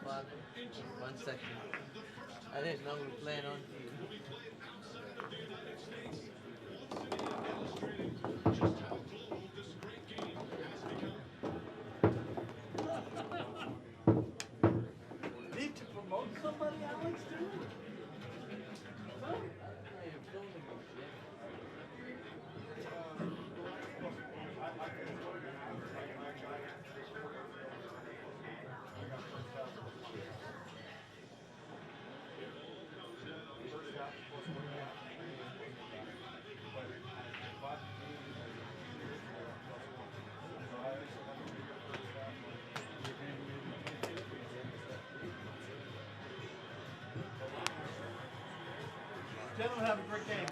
1 second. I didn't know we were playing on TV. Need to promote somebody, Alex, too? Huh? Gentlemen, have a great game.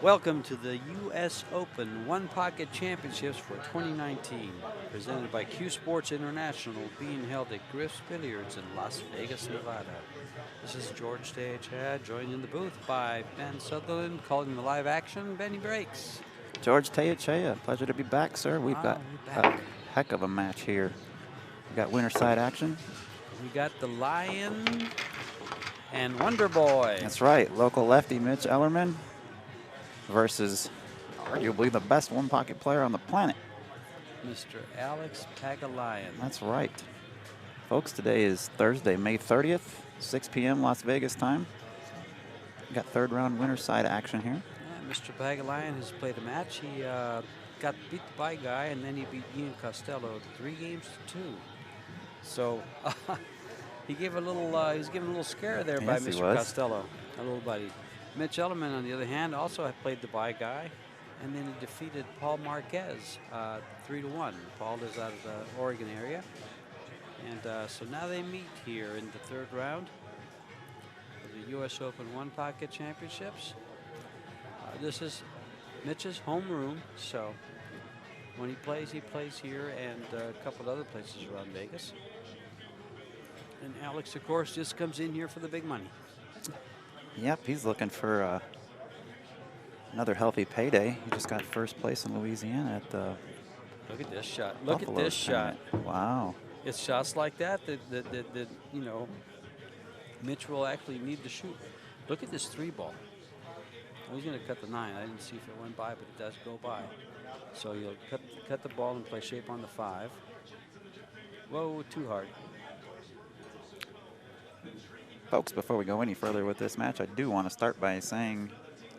Welcome to the U.S. Open One Pocket Championships for 2019, presented by CueSports International, being held at Griff's Billiards in Las Vegas, Nevada. This is George Tejeda, joined in the booth by Ben Sutherland, calling the live action. Benny Breaks. George Tejeda, pleasure to be back, sir. We've got a heck of a match here. We got winner side action. We got the Lion and Wonder Boy. That's right, local lefty Mitch Ellerman versus arguably the best one pocket player on the planet, Mr. Alex Pagulayan. That's right. Folks, today is Thursday, May 30th, 6 p.m. Las Vegas time. We got third round winner side action here. Yeah, Mr. Pagulayan has played a match. He got beat by guy, and then he beat Ian Costello 3-2. So he gave a little. He was given a little scare there by Mr. Costello, a little buddy. Mitch Ellerman, on the other hand, also had played the by guy, and then he defeated Paul Marquez 3-1. Paul is out of the Oregon area, and so now they meet here in the third round of the U.S. Open One Pocket Championships. This is Mitch's homeroom, so when he plays here and a couple other places around Vegas. And Alex, of course, just comes in here for the big money. Yep, he's looking for another healthy payday. He just got first place in Louisiana at the Look at this shot. Look at this shot. Wow. It's shots like that you know, Mitch will actually need to shoot. Look at this 3-ball. Well, he's going to cut the 9. I didn't see if it went by, but it does go by. So you'll cut the ball and play shape on the 5. Whoa, too hard. Folks, before we go any further with this match, I do want to start by saying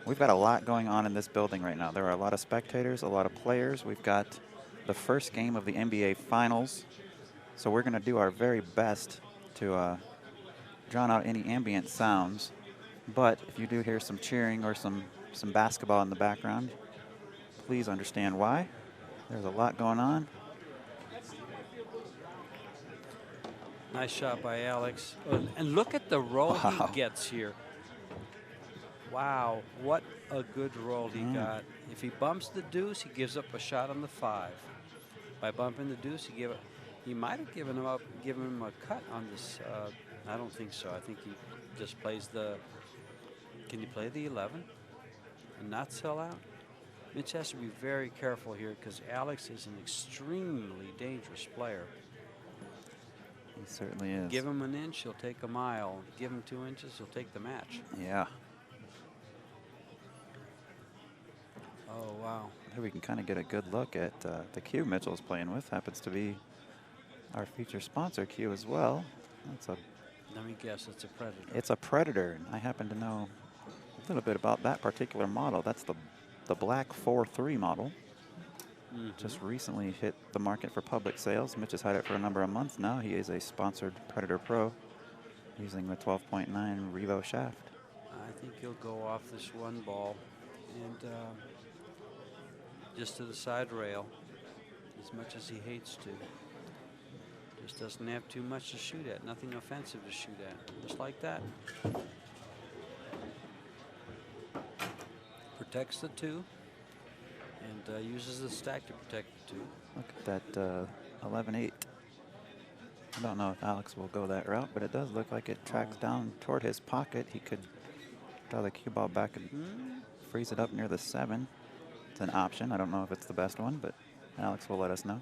we've got a lot going on in this building right now. There are a lot of spectators, a lot of players. We've got the first game of the NBA Finals. So we're going to do our very best to drown out any ambient sounds. But if you do hear some cheering or some basketball in the background, please understand why. There's a lot going on. Nice shot by Alex. And look at the roll he gets here. Wow, what a good roll he got. If he bumps the deuce, he gives up a shot on the 5. By bumping the deuce, he might have given him a cut on this. I don't think so. I think he just plays the. Can you play the 11 and not sell out? Mitch has to be very careful here because Alex is an extremely dangerous player. He certainly is. Give him an inch, he'll take a mile. Give him 2 inches, he'll take the match. Yeah. Oh, wow. Here we can kind of get a good look at the cue Mitchell's playing with. Happens to be our feature sponsor cue as well. That's a. Let me guess, it's a Predator. It's a Predator, and I happen to know a little bit about that particular model. That's the black 4.3 model. Just recently hit the market for public sales. Mitch has had it for a number of months now. He is a sponsored Predator Pro using the 12.9 Revo shaft. I think he'll go off this 1 ball and just to the side rail, as much as he hates to. Just doesn't have too much to shoot at. Nothing offensive to shoot at. Just like that. Protects the 2. And uses the stack to protect the 2. Look at that 11-8. I don't know if Alex will go that route, but it does look like it tracks down toward his pocket. He could draw the cue ball back and freeze it up near the 7. It's an option. I don't know if it's the best one, but Alex will let us know.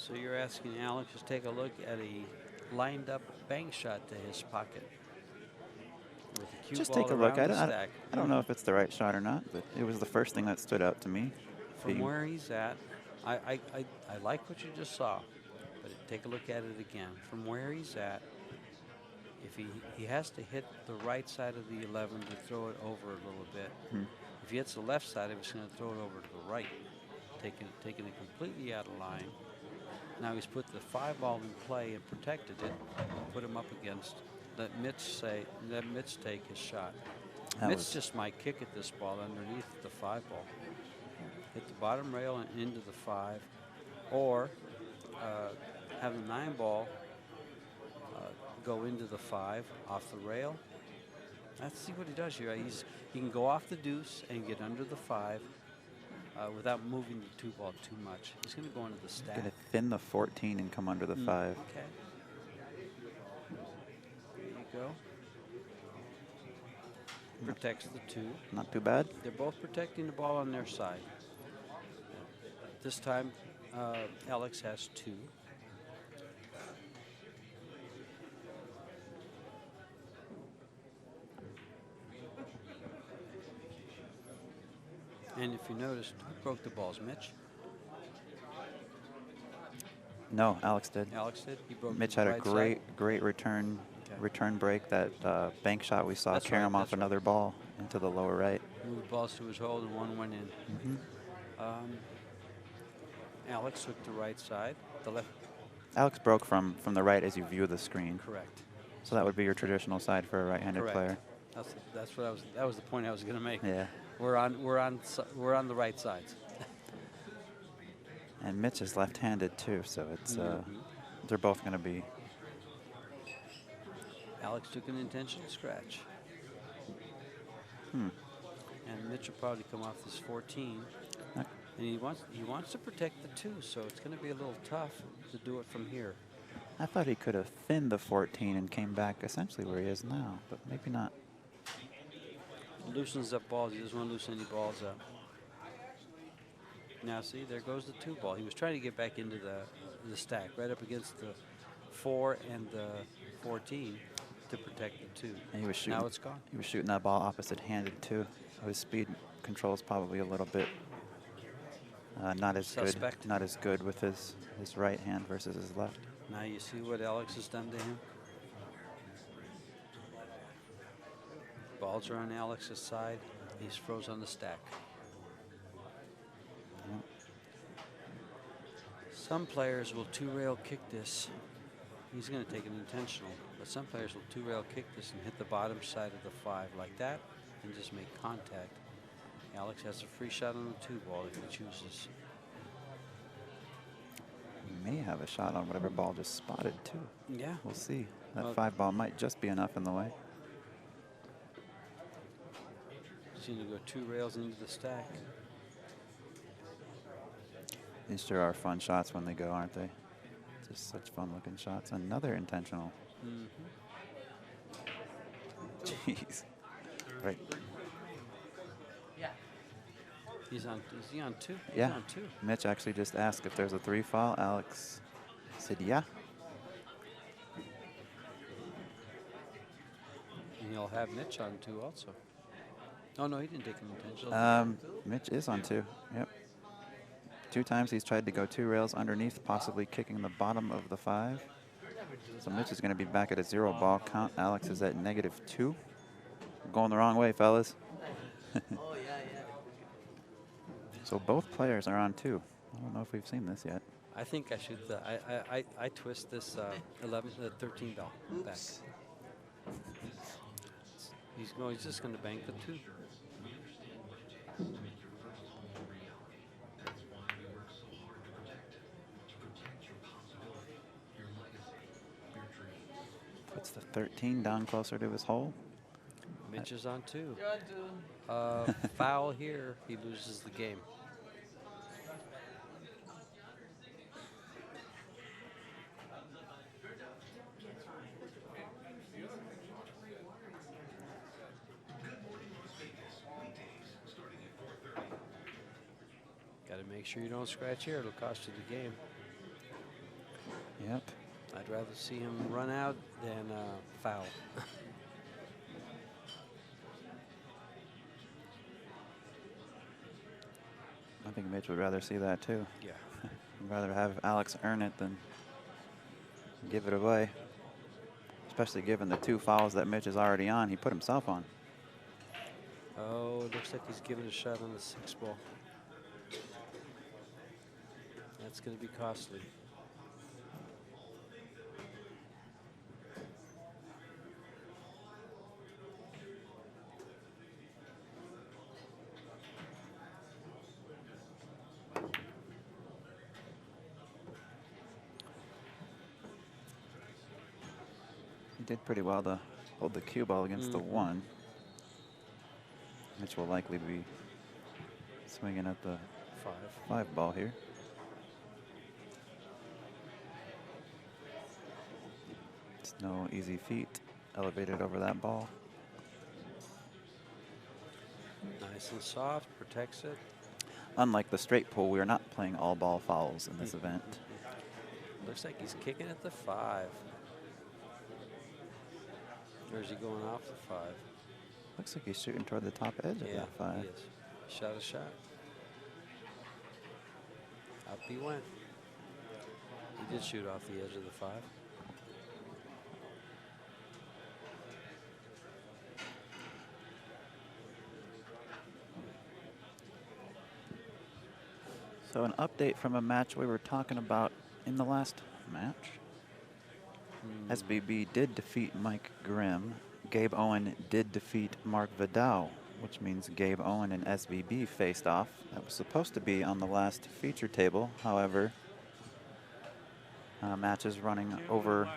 So you're asking Alex to take a look at a lined up bank shot to his pocket. With the cue Just ball take a look around at the it. stack. I don't know if it's the right shot or not, but it was the first thing that stood out to me. From where he's at, I like what you just saw, but take a look at it again. From where he's at, if he has to hit the right side of the 11 to throw it over a little bit. If he hits the left side, he's going to throw it over to the right, taking it completely out of line. Now he's put the 5 ball in play and protected it, put him up against. Let Mitch take his shot. Mitch just might kick at this ball underneath the 5 ball. Hit the bottom rail and into the 5, or have the 9 ball go into the 5 off the rail. Let's see what he does here. He can go off the deuce and get under the 5 without moving the 2 ball too much. He's going to go into the stack. Going to thin the 14 and come under the 5. Okay. There you go. Protects the 2. Not too bad. They're both protecting the ball on their side. This time, Alex has 2. And if you noticed, who broke the balls? Mitch? No, Alex did. Alex did? He broke Mitch the had a right great return break. That bank shot we saw carry him off another ball into the lower right. Moved balls to his hold and one went in. Alex took the right side. The left. Alex broke from the right as you view the screen. Correct. So that would be your traditional side for a right-handed player. That's what that was the point I was going to make. Yeah. We're on the right sides. And Mitch is left-handed too, so it's they're both going to be. Alex took an intentional scratch. And Mitch will probably come off this 14. And he wants to protect the 2, so it's going to be a little tough to do it from here. I thought he could have thinned the 14 and came back essentially where he is now, but maybe not. Loosens up balls. He doesn't want to loosen any balls up. Now see, there goes the 2 ball. He was trying to get back into the stack, right up against the 4 and the 14 to protect the 2. And he was shooting. Now it's gone. He was shooting that ball opposite-handed too. So his speed control is probably a little bit not as suspect. Not as good with his right hand versus his left. Now you see what Alex has done to him. Balls are on Alex's side. He's froze on the stack. Some players will 2-rail kick this. He's going to take an intentional, but some players will 2-rail kick this and hit the bottom side of the 5 like that and just make contact. Alex has a free shot on the 2 ball if he chooses. He may have a shot on whatever ball just spotted too. Yeah. We'll see. That 5 ball might just be enough in the way. He's going to go 2 rails into the stack. These sure are fun shots when they go, aren't they? Just such fun-looking shots. Another intentional. Jeez. Right. Yeah. Is he on 2? Yeah. He's on 2. Mitch actually just asked if there's a 3 foul. Alex said yeah. And he'll have Mitch on 2 also. Oh, no, he didn't take an intentional. Mitch is on 2. Yep. 2 times he's tried to go 2 rails underneath, possibly kicking the bottom of the 5. So Mitch is going to be back at a 0 ball count. Alex is at -2. Going the wrong way, fellas. Oh, yeah. So both players are on 2. I don't know if we've seen this yet. I think I should. I twist this 13 ball back. He's just going to bank the 2. Puts the 13 down closer to his hole. Mitch is on 2. You're on 2. Foul here. He loses the game. Got to make sure you don't scratch here. It'll cost you the game. Yep. I'd rather see him run out than foul. I think Mitch would rather see that too. Yeah. I'd rather have Alex earn it than give it away. Especially given the 2 fouls that Mitch is already on. He put himself on. Oh, it looks like he's giving a shot on the 6 ball. That's going to be costly. He did pretty well to hold the cue ball against the 1. Mitch will likely be swinging at the 5 ball here. It's no easy feat. Elevated over that ball. Nice and soft, protects it. Unlike the straight pull, we are not playing all ball fouls in this event. Looks like he's kicking at the 5. Or is he going off the 5? Looks like he's shooting toward the top edge of that 5. He is. Shot a shot. Up he went. He did shoot off the edge of the 5. So an update from a match we were talking about in the last match. SBB did defeat Mike Grimm. Gabe Owen did defeat Mark Vidal, which means Gabe Owen and SBB faced off. That was supposed to be on the last feature table. However, match is running over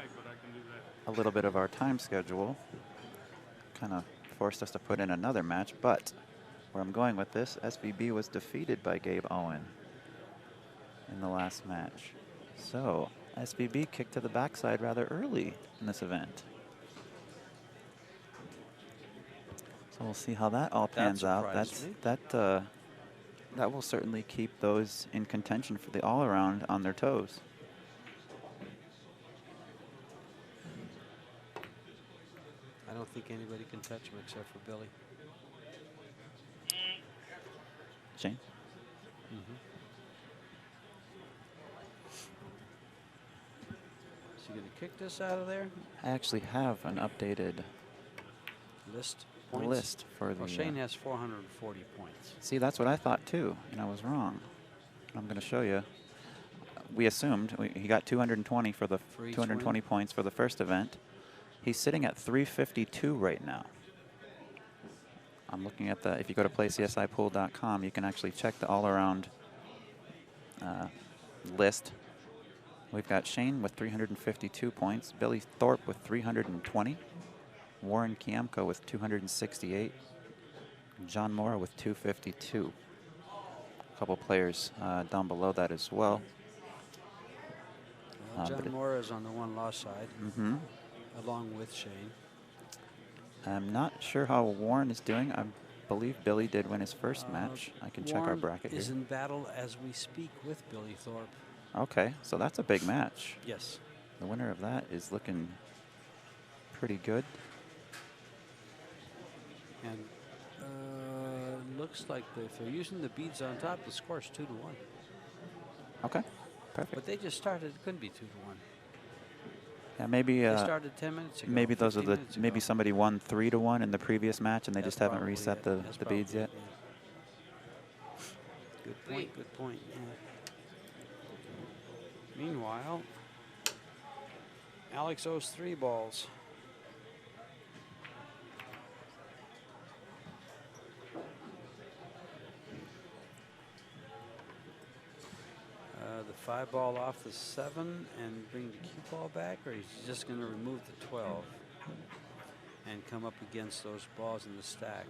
a little bit of our time schedule. Kind of forced us to put in another match, but where I'm going with this, SBB was defeated by Gabe Owen in the last match. So SBB kicked to the backside rather early in this event. So we'll see how that all pans out. That will certainly keep those in contention for the all-around on their toes. I don't think anybody can touch him except for Billy. Shane? Is he going to kick this out of there? I actually have an updated List points? list for the... Well, Shane has 440 points. See, that's what I thought too, and I was wrong. I'm going to show you. We assumed he got 220 for the 220 points for the first event. He's sitting at 352 right now. I'm looking at the, if you go to playcsipool.com, you can actually check the all-around list. We've got Shane with 352 points, Billy Thorpe with 320, Warren Kiamko with 268, John Mora with 252. A couple players down below that as well. John Mora is on the one-loss side, along with Shane. I'm not sure how Warren is doing. I believe Billy did win his first match. I can check our bracket Warren is here. in battle as we speak with Billy Thorpe. Okay, so that's a big match. Yes. The winner of that is looking pretty good. And looks like if they're using the beads on top, the score's 2-1. Okay, perfect. But they just started, it couldn't be 2-1. Yeah, maybe They started 10 minutes ago. maybe those are 15 the minutes ago. maybe somebody won 3-1 in the previous match and they That's just haven't probably reset it. the That's beads probably yet. it, yeah. Good point, good point. Yeah. Meanwhile, Alex owes 3 balls. The 5 ball off the 7 and bring the cue ball back, or he's just going to remove the 12 and come up against those balls in the stack.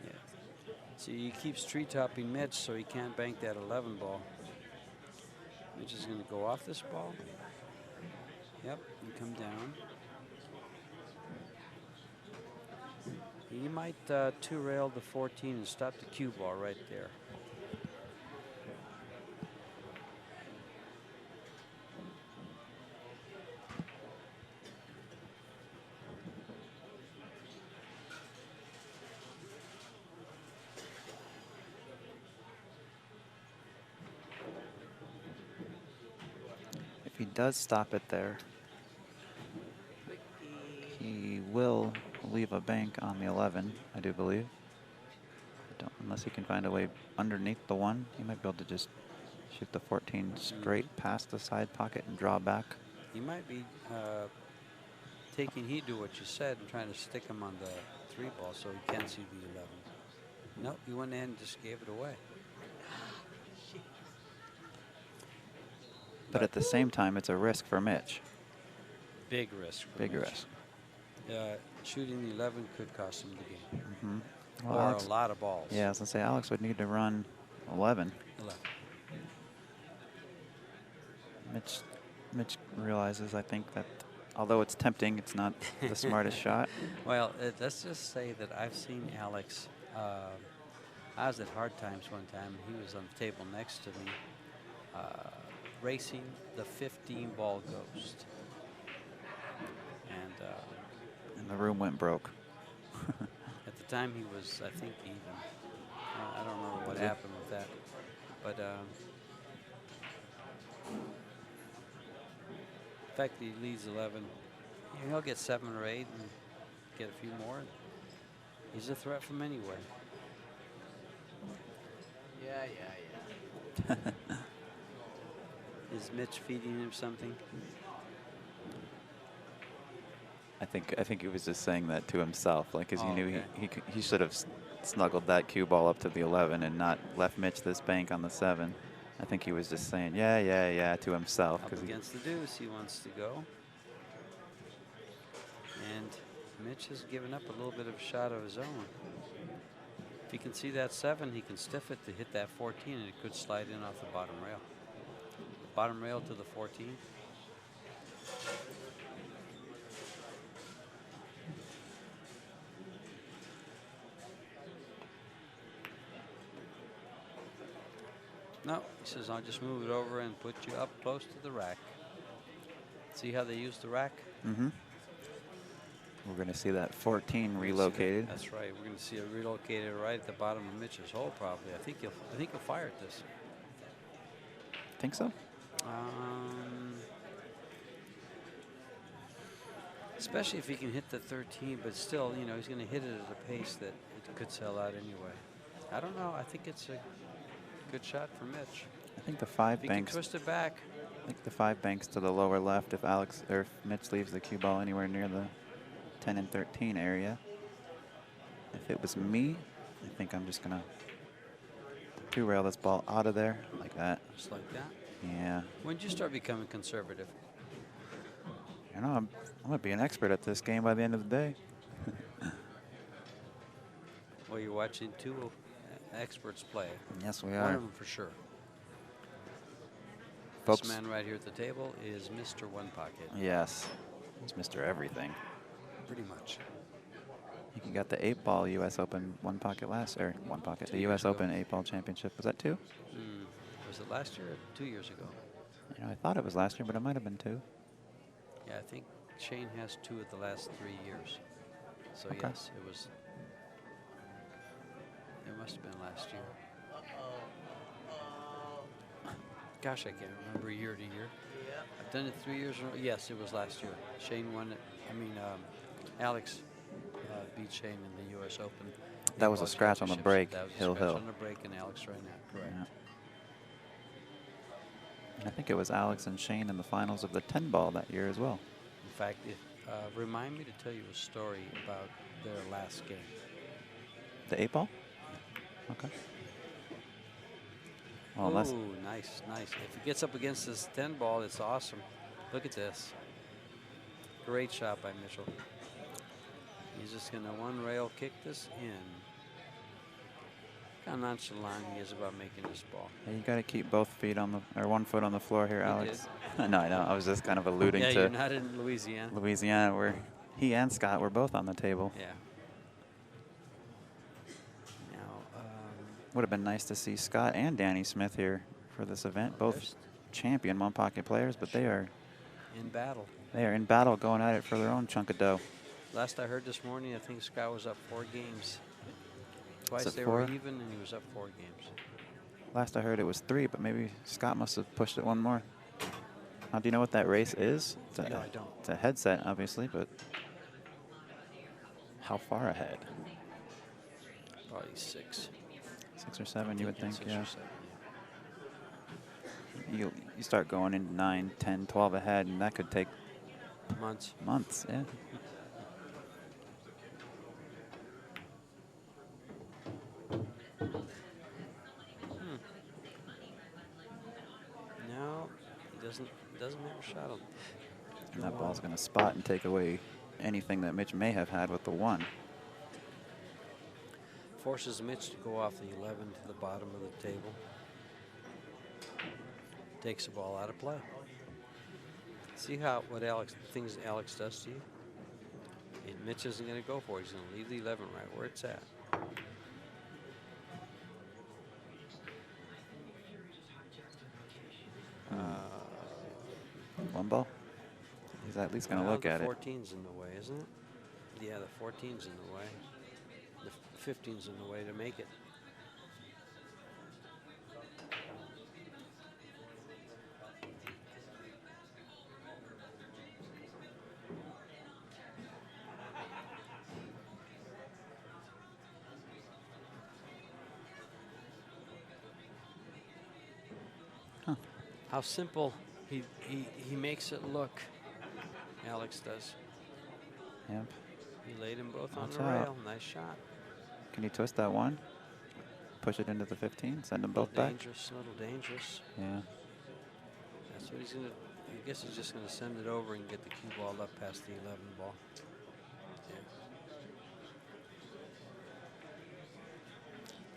Yeah. See, he keeps tree-topping Mitch, so he can't bank that 11 ball. Mitch is going to go off this ball. Yep, and come down. He might two-rail the 14 and stop the cue ball right there. If he does stop it there, he will leave a bank on the 11, I do believe. Unless he can find a way underneath the 1, he might be able to just shoot the 14 straight past the side pocket and draw back. He might be taking heed to what you said and trying to stick him on the 3 ball so he can see the 11. Nope, he went in and just gave it away. But at the same time, it's a risk for Mitch. Big risk. Big risk. Shooting the 11 could cost him the game. Mm-hmm. Well, Or Alex, a lot of balls. yeah, I was going to say, Alex would need to run 11. 11. Mitch realizes, I think, that although it's tempting, it's not the smartest shot. Well, let's just say that I've seen Alex. I was at Hard Times one time, and he was on the table next to me, racing the 15-ball ghost. And the room went broke. At the time, he was, I think, even. I don't remember what happened with that. But in fact, he leads 11. He'll get 7 or 8 and get a few more. He's a threat from anywhere. Yeah. Is Mitch feeding him something? I think he was just saying that to himself, like, because he knew okay. he should have snuggled that cue ball up to the 11 and not left Mitch this bank on the 7. I think he was just saying, yeah, to himself. Up against the deuce, he wants to go. And Mitch has given up a little bit of a shot of his own. If he can see that 7, he can stiff it to hit that 14, and it could slide in off the bottom rail. Bottom rail to the 14. No, he says, I'll just move it over and put you up close to the rack. See how they use the rack? Mm-hmm. We're going to see that 14 relocated. That's right. We're going to see it relocated right at the bottom of Mitch's hole, probably. I think he'll fire at this. Think so? Especially if he can hit the 13, but still, you know, he's going to hit it at a pace that it could sell out anyway. I don't know. I think it's a good shot for Mitch. I think the 5 He banks. can twist it back. I think the 5 banks to the lower left if if Mitch leaves the cue ball anywhere near the 10 and 13 area. If it was me, I think I'm just gonna 2-rail this ball out of there like that. Just like that. Yeah. When did you start becoming conservative? You know, I'm gonna be an expert at this game by the end of the day. Well, you're watching 2 experts play. Yes, we One are. of them for sure. Folks. This man right here at the table is Mr. One Pocket. Yes. It's Mr. Everything. Pretty much. He got the 8-ball U.S. Open the U.S. Open 8-ball championship. Was that 2? Was it last year or 2 years ago? You know, I thought it was last year, but it might have been 2. Yeah, I think Shane has 2 of the last 3 years. So Okay. yes, it was. It must have been last year. Gosh, I can't remember year to year. Yeah. I've done it 3 years in a row. Yes, it was last year. Shane won it. Alex beat Shane in the U.S. Open. That was a scratch on the break, That was Hill. a scratch on the break, and Alex ran that. Correct. Yeah. And I think it was Alex and Shane in the finals of the 10-ball that year as well. In fact, remind me to tell you a story about their last game. The 8-ball? Okay. Well, Ooh, nice. If it gets up against this 10-ball, it's awesome. Look at this. Great shot by Mitchell. He's just going to 1-rail kick this in. Look how nonchalant he is about making this ball. you got to keep both feet on the, or 1 foot on the floor here, He Alex. No, I know. I was just kind of alluding Yeah, to you're not in Louisiana. Louisiana, where he and Scott were both on the table. Yeah. Would have been nice to see Scott and Danny Smith here for this event. Both There's- champion one pocket players, but they are in battle. in battle going at it for their own chunk of dough. Last I heard this morning, I think Scott was up 4 games. Twice it they 4? were even, and he was up 4 games. Last I heard it was 3, but maybe Scott must have pushed it one more. Now, do you know what that race is? It's No, I don't. It's a headset, obviously, but how far ahead? Probably 6. 6 or 7, you would think, 6 yeah. or 7, You start going into 9, 10, 12 ahead, and that could take yeah. Months. months, yeah. No, he doesn't have a shot on. And that ball's going to spot and take away anything that Mitch may have had with the 1. Forces Mitch to go off the 11 to the bottom of the table. Takes the ball out of play. See what things Alex does to you? And Mitch isn't going to go for it. He's going to leave the 11 right where it's at. One ball? He's at least going to Well, look at the it. 14's in the way, isn't it? Yeah, the 14's in the way. The 15's in the way to make it. How simple he makes it look. Alex does. Yep. He laid them both on Watch the out. rail. Nice shot. Can you twist that 1? Push it into the 15, send them both Little back? dangerous, little dangerous. Yeah. That's what he's gonna. I guess he's just gonna send it over and get the cue ball up past the 11 ball. Yeah.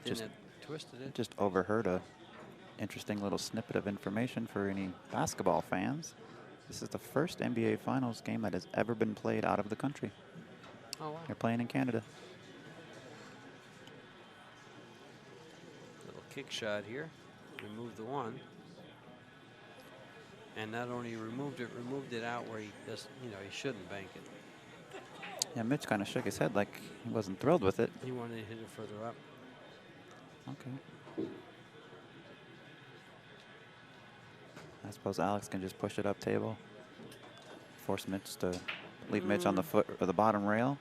Just- Didn't it twisted it? Just overheard a interesting little snippet of information for any basketball fans. This is the first NBA Finals game that has ever been played out of the country. Oh wow. They're playing in Canada. Little kick shot here. Remove the 1. And not only removed it out where he doesn't, he shouldn't bank it. Yeah, Mitch kind of shook his head like he wasn't thrilled with it. He wanted to hit it further up. Okay. I suppose Alex can just push it up table. Force Mitch to leave Mitch on the foot or the bottom rail.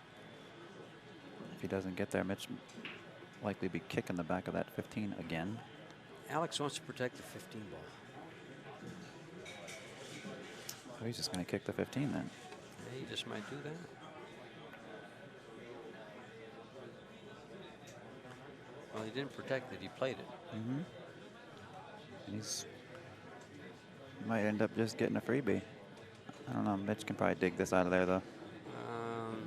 If he doesn't get there, Mitch likely be kicking the back of that 15 again. Alex wants to protect the 15 ball. Oh, he's just going to kick the 15 then. Yeah, he just might do that. Well, he didn't protect it. He played it. Mm-hmm. And he might end up just getting a freebie. I don't know. Mitch can probably dig this out of there, though.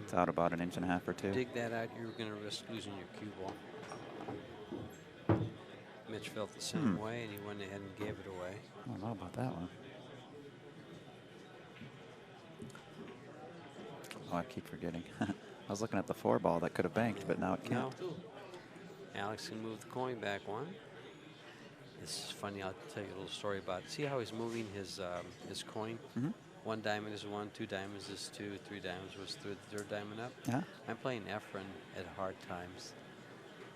It's out about 1.5 inches or 2. Dig that out, you're going to risk losing your cue ball. Mitch felt the same way, and he went ahead and gave it away. I don't know about that one. Oh, I keep forgetting. I was looking at the 4 ball that could have banked, but now it can't. No. Alex can move the coin back 1. This is funny. I'll tell you a little story about it. See how he's moving his coin? Mm-hmm. 1 diamond is 1, 2 diamonds is 2, 3 diamonds was 3rd diamond up. Yeah. I'm playing Efren at hard times,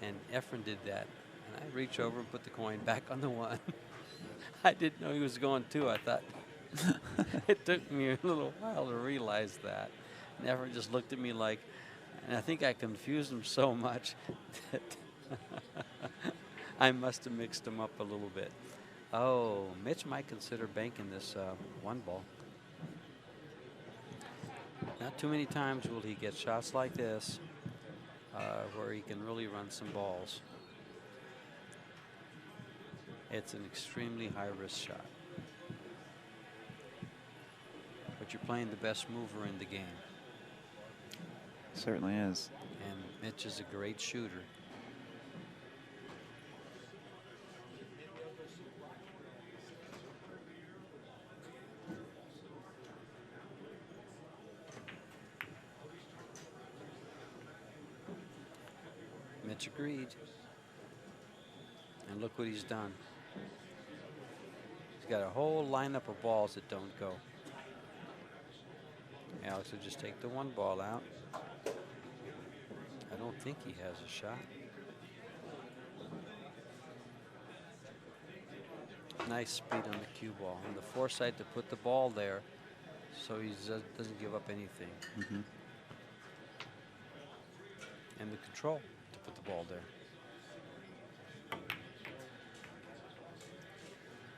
and Efren did that. And I reach over and put the coin back on the 1. I didn't know he was going 2. I thought it took me a little while to realize that. And Efren just looked at me like, and I think I confused him so much that I must have mixed him up a little bit. Oh, Mitch might consider banking this 1 ball. Not too many times will he get shots like this where he can really run some balls. It's an extremely high-risk shot. But you're playing the best mover in the game. Certainly is. And Mitch is a great shooter. Mitch agreed. And look what he's done. He's got a whole lineup of balls that don't go. Alex will just take the one ball out. I don't think he has a shot. Nice speed on the cue ball. And the foresight to put the ball there so he doesn't give up anything. Mm-hmm. And the control to put the ball there.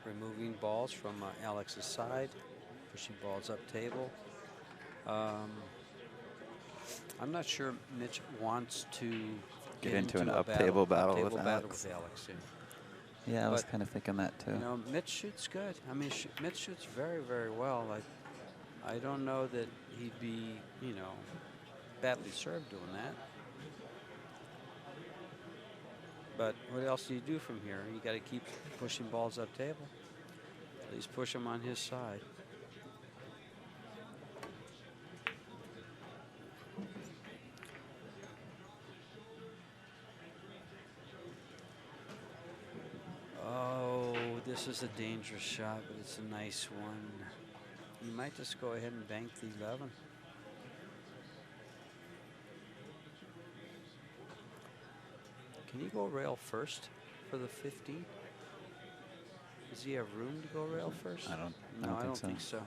Removing balls from Alex's side, pushing balls up table. I'm not sure Mitch wants to Get into an up-table battle with Alex. Alex. Yeah, I was But, kind of thinking that too. You know, Mitch shoots good. I mean, Mitch shoots very, very well. I don't know that he'd be, you know, badly served doing that. But what else do you do from here? You got to keep pushing balls up table. At least push him on his side. Oh, this is a dangerous shot, but it's a nice one. You might just go ahead and bank the 11. Can you go rail first for the 15? Does he have room to go rail first? I don't think so.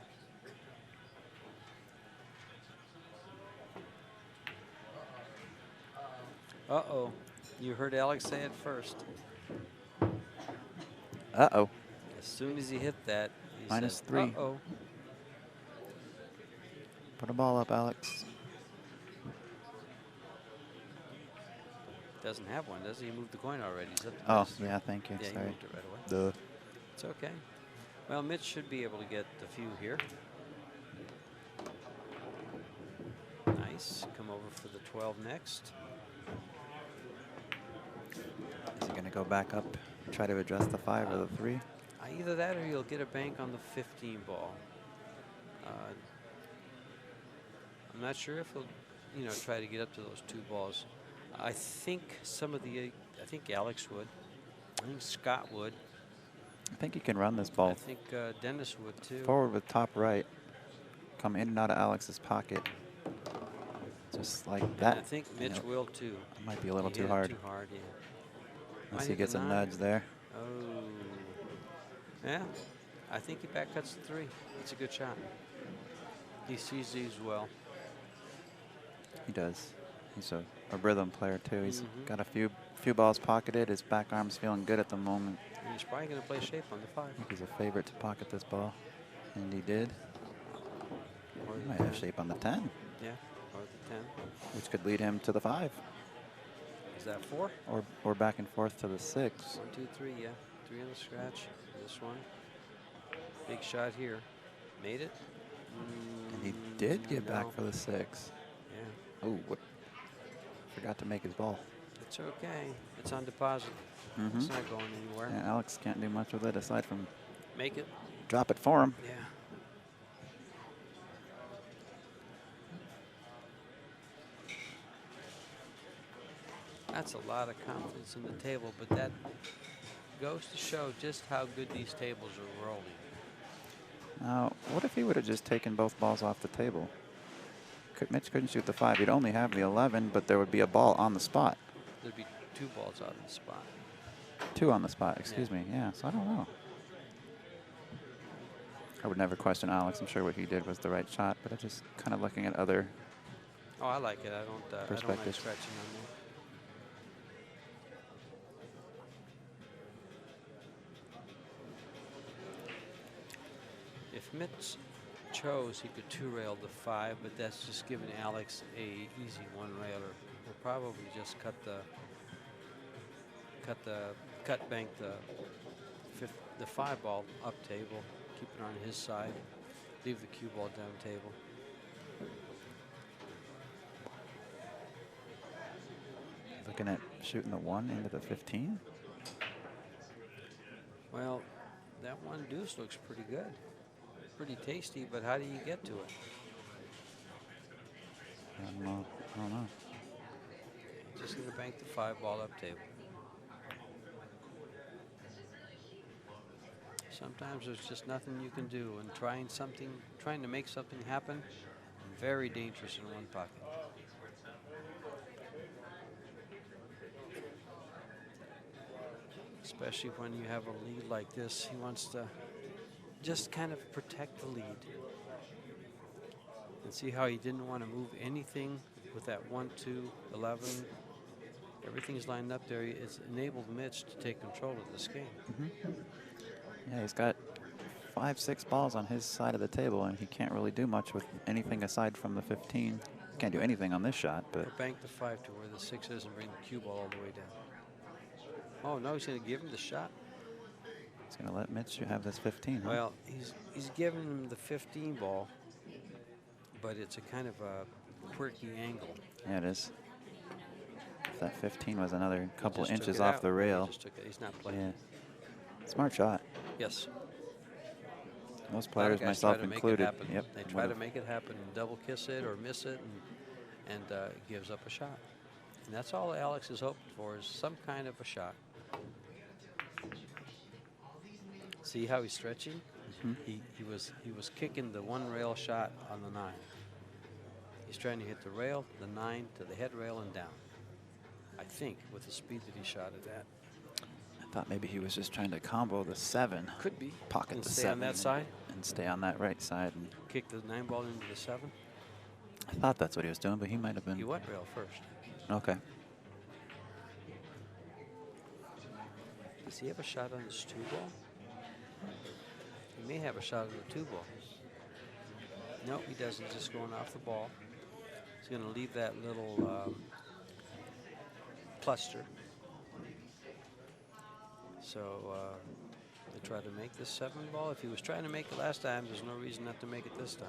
Uh-oh. You heard Alex say it first. Uh-oh. As soon as he hit that, he Minus said, 3. uh-oh. Put a ball up, Alex. Doesn't have one, does he? He moved the coin already. Is that the Oh, best? yeah, thank you. Yeah, he Sorry. moved it right away. Duh. It's okay. Well, Mitch should be able to get a few here. Nice. Come over for the 12 next. Is he going to go back up, try to address the 5 or the 3? Either that or he'll get a bank on the 15 ball. I'm not sure if he'll, you know, try to get up to those 2 balls. I think I think Alex would. I think Scott would. I think he can run this ball I think Dennis would too. forward with top right. Come in and out of Alex's pocket. Just like And that. I think Mitch You know, will too. it might be a little He too hit it hard. Too hard, yeah. Unless Might he hit gets the a 9. nudge there. Oh. Yeah. I think he back cuts the 3. It's a good shot. He sees these well. He does. He's a rhythm player too. He's Mhm. got a few balls pocketed. His back arm's feeling good at the moment. And he's probably going to play shape on the 5. I think he's a favorite to pocket this ball. And he did. Or He the might 10. have shape on the 10, Yeah, or the 10. which could lead him to the 5. Is that 4? Or back and forth to the 6. 1, 2, 3, yeah. 3 on the scratch. This one. Big shot here. Made it. And he did get No. back for the 6. Yeah, Oh, what? Forgot to make his ball. it's okay. It's on deposit. Mm-hmm. It's not going anywhere. Yeah, Alex can't do much with it aside from Make it. drop it for him. Yeah. That's a lot of confidence in the table, but that goes to show just how good these tables are rolling. Now, what if he would have just taken both balls off the table? Mitch couldn't shoot the 5. He'd only have the 11, but there would be a ball on the spot. There'd be 2 balls out in the spot. 2 on the spot, excuse me. Yeah, so I don't know. I would never question Alex. I'm sure what he did was the right shot, but I'm just kind of looking at other. Oh, I like it. I don't like Perspective. scratching on there. If Mitch chose, he could 2-rail the 5, but that's just giving Alex a easy 1-railer. We'll probably just cut bank the 5 ball up table, keep it on his side, leave the cue ball down table. Looking at shooting the 1 into the 15. Well, that 1 deuce looks pretty good. Pretty tasty, but how do you get to it? I don't know. I don't know. Just going to bank the 5 ball up table. Sometimes there's just nothing you can do, and trying to make something happen, very dangerous in one pocket. Especially when you have a lead like this, he wants to just kind of protect the lead. And see how he didn't want to move anything with that 1, 2, 11. Everything's lined up there. It's enabled Mitch to take control of this game. Yeah, he's got 5, 6 balls on his side of the table, and he can't really do much with anything aside from the 15. Can't do anything on this shot, but Or bank the 5 to where the 6 is and bring the cue ball all the way down. Oh, no, he's going to give him the shot. he's going to let Mitch have this 15. Huh? Well, he's giving him the 15 ball, but it's a kind of a quirky angle. Yeah, it is. If that 15 was another couple Just took inches it off out. the rail. He just took it. He's not playing. Yeah. Smart shot. Yes. Most A lot of players, guys myself try to make it included. happen. Yep. They try to make it happen and double kiss it or miss it, and gives up a shot. And that's all Alex is hoping for, is some kind of a shot. See how he's stretching? He was kicking the 1 rail shot on the 9. He's trying to hit the rail, the 9 to the head rail and down. I think with the speed that he shot it at. I thought maybe he was just trying to combo the 7. Could be. Pocket And the stay 7. on that side? And stay on that right side. And Kick the 9 ball into the 7. I thought that's what he was doing, but he might have been. He went rail first. Okay. Does he have a shot on his 2 ball? He may have a shot on the 2 ball. No, he doesn't. He's just going off the ball. He's going to leave that little cluster. So they try to make this 7 ball. If he was trying to make it last time, there's no reason not to make it this time.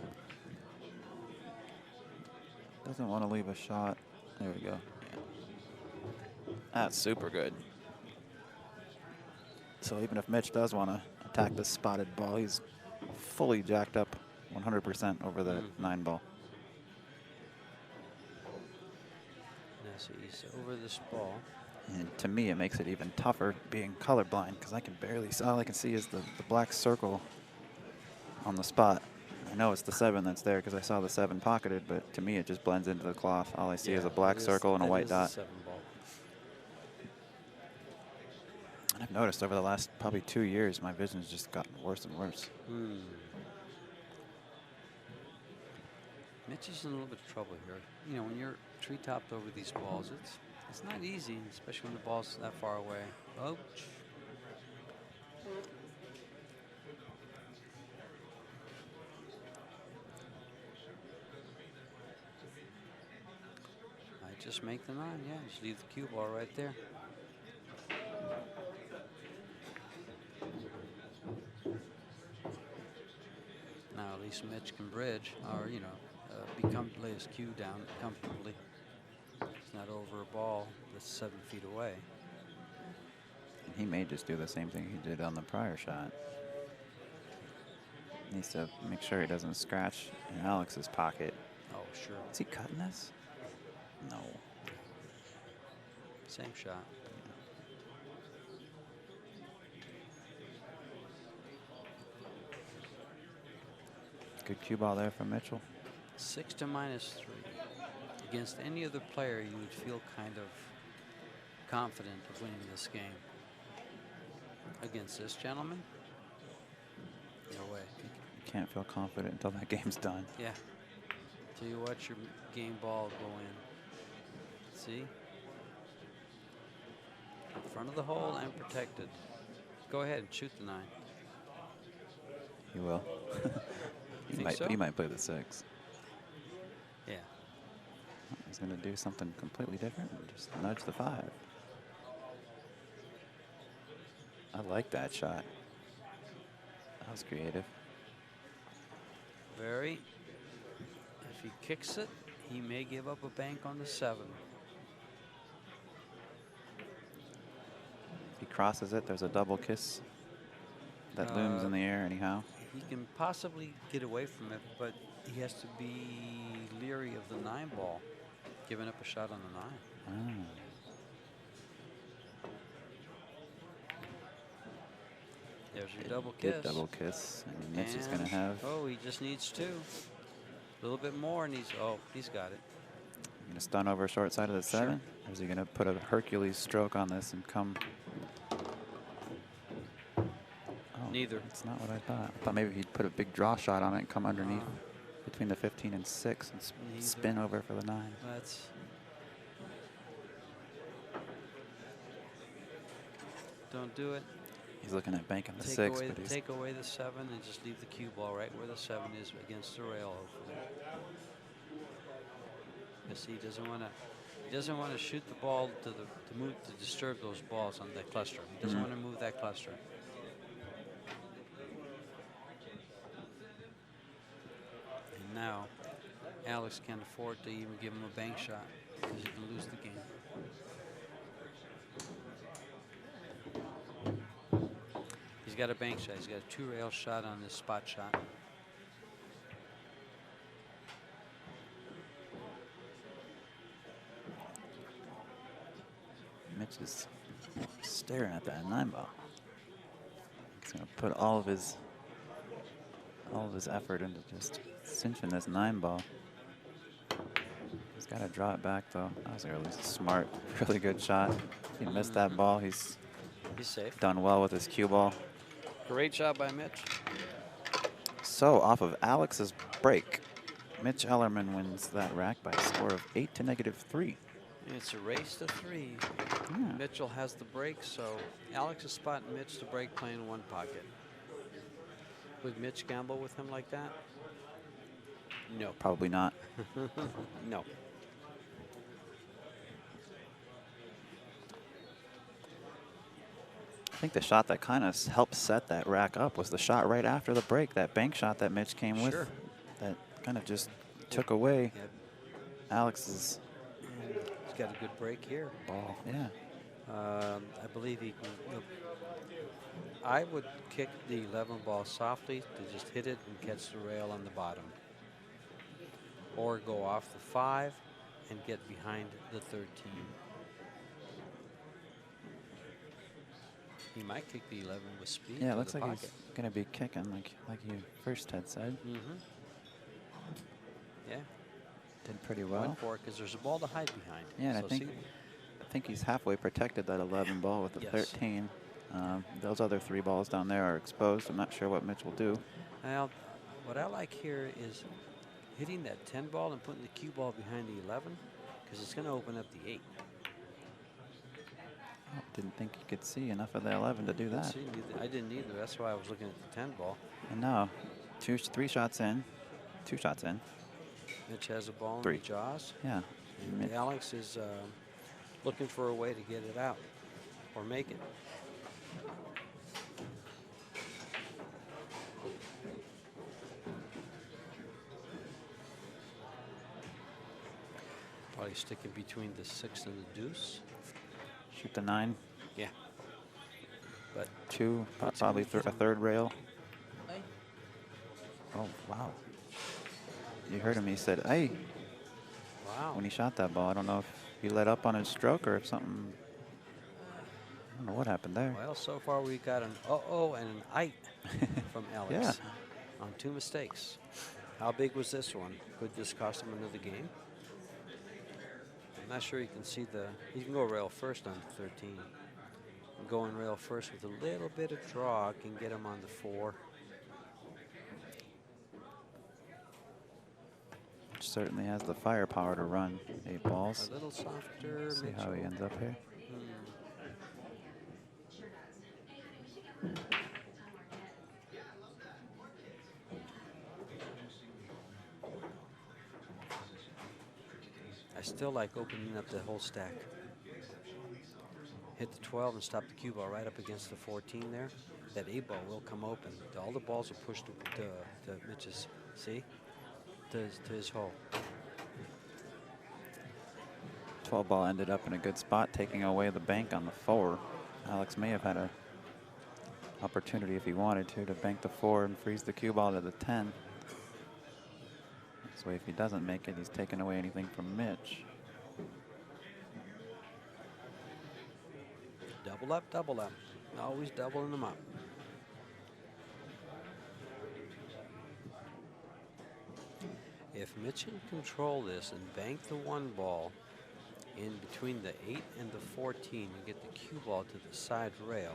Doesn't want to leave a shot. There we go. Yeah. That's super good. So even if Mitch does want to attack this spotted ball, he's fully jacked up 100% over the 9 ball. Now, so he's over this ball. And to me, it makes it even tougher being colorblind, because I can barely see. All I can see is the black circle on the spot. I know it's the 7 that's there because I saw the 7 pocketed, but to me, it just blends into the cloth. All I see is a black circle and a white dot. 7 ball. And I've noticed over the last probably 2 years, my vision's just gotten worse and worse. Mitch is in a little bit of trouble here. You know, when you're tree-topped over these balls, it's not easy, especially when the ball's that far away. Ouch. I just make the 9, yeah. Just leave the cue ball right there. Now at least Mitch can bridge, or you know, lay his cue down comfortably. It's not over a ball that's 7 feet away. And he may just do the same thing he did on the prior shot. Needs to make sure he doesn't scratch in Alex's pocket. Oh, sure. Is he cutting this? No. Same shot. Good cue ball there from Mitchell. 6 to -3. Against any other player, you would feel kind of confident of winning this game. Against this gentleman, no way. You can't feel confident until that game's done. Yeah. Till you watch your game ball go in. See? In front of the hole and protected. Go ahead and shoot the 9. He will. Think so? He might play the 6. Yeah. He's going to do something completely different and just nudge the 5. I like that shot. That was creative. Very. If he kicks it, he may give up a bank on the 7. If he crosses it, there's a double kiss that looms in the air anyhow. He can possibly get away from it, but he has to be leery of the 9 ball, giving up a shot on the 9. There's your double Did kiss. double kiss. And Mitch is going to And- have. Oh, he just needs 2. A little bit more, and he's got it. Going to stun over short side of the 7. Or is he going to put a Hercules stroke on this and come? Oh, Neither. That's not what I thought. I thought maybe he'd put a big draw shot on it and come underneath between the 15 and 6 and Neither. spin over for the 9. That's. Don't do it. He's looking at banking the Take 6, away, but he's take away the 7 and just leave the cue ball right where the 7 is against the rail. Hopefully. Because he doesn't want to. He doesn't want to shoot the ball to move to disturb those balls on that cluster. He doesn't want to move that cluster. And now, Alex can't afford to even give him a bank shot because he can lose the game. He's got a bank shot. He's got a 2-rail shot on this spot shot. Mitch is staring at that 9 ball. He's going to put all of his effort into just cinching this 9 ball. He's got to draw it back though. That was a really smart, really good shot. If he missed that ball, he's safe. Done well with his cue ball. Great job by Mitch. So off of Alex's break, Mitch Ellerman wins that rack by a score of 8 to -3. It's a race to 3. Yeah. Mitchell has the break, so Alex is spotting Mitch to break playing 1 pocket. Would Mitch gamble with him like that? No. Probably not. No. I think the shot that kind of helped set that rack up was the shot right after the break, that bank shot that Mitch came Sure. with. That kind of just took away Yep. Alex's He's got a good break here. ball. Yeah. I believe he can. I would kick the 11 ball softly to just hit it and catch the rail on the bottom. Or go off the 5 and get behind the 13. He might kick the 11 with speed. Yeah, it to looks the like pocket. he's going to be kicking like you first had said. Mm-hmm. Yeah. Did pretty well. Went for it because there's a ball to hide behind. Yeah, and So I think he's halfway protected that 11 ball with the Yes. 13. Those other 3 balls down there are exposed. I'm not sure what Mitch will do. Now, what I like here is hitting that 10 ball and putting the cue ball behind the 11 because it's going to open up the 8. Didn't think you could see enough of the 11 to do that. See, I didn't either. That's why I was looking at the 10 ball. And now, 3 shots in, 2 shots in. Mitch has a ball in 3. the jaws. Yeah. And Mitch- Alex is looking for a way to get it out or make it. Probably sticking between the 6 and the deuce. Shoot the 9. Yeah. But 2, What's probably he a 3rd rail. Ay. Oh, wow. You heard him. He said, "Hey," wow. when he shot that ball. I don't know if he let up on his stroke or if something. I don't know what happened there. Well, so far we got an uh-oh and an "ite" from Alex Yeah. on 2 mistakes. How big was this one? Could this cost him another game? I'm not sure you can see the. He can go rail first on 13. Going rail first with a little bit of draw can get him on the 4. Certainly has the firepower to run 8 balls. A little softer. See how he ends up here. I still like opening up the whole stack. Hit the 12 and stop the cue ball right up against the 14 there. That 8 ball will come open. All the balls are pushed to Mitch's, see? To his hole. 12 ball ended up in a good spot, taking away the bank on the 4. Alex may have had a opportunity if he wanted to bank the 4 and freeze the cue ball to the 10. This way, if he doesn't make it, he's taken away anything from Mitch. Double up, double up. Always doubling them up. if Mitch can control this and bank the 1 ball in between the 8 and the 14 and get the cue ball to the side rail,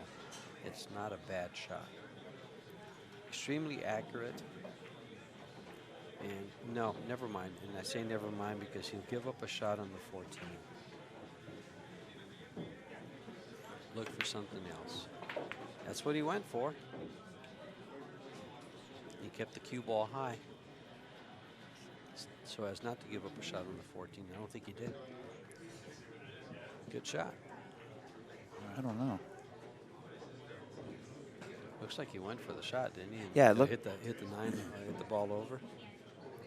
it's not a bad shot. Extremely accurate. And no, never mind. And I say never mind because he'll give up a shot on the 14. Look for something else. That's what he went for. He kept the cue ball high so as not to give up a shot on the 14. I don't think he did. Good shot. I don't know. Looks like he went for the shot, didn't he? And Yeah, it looked. hit the 9, hit the ball over.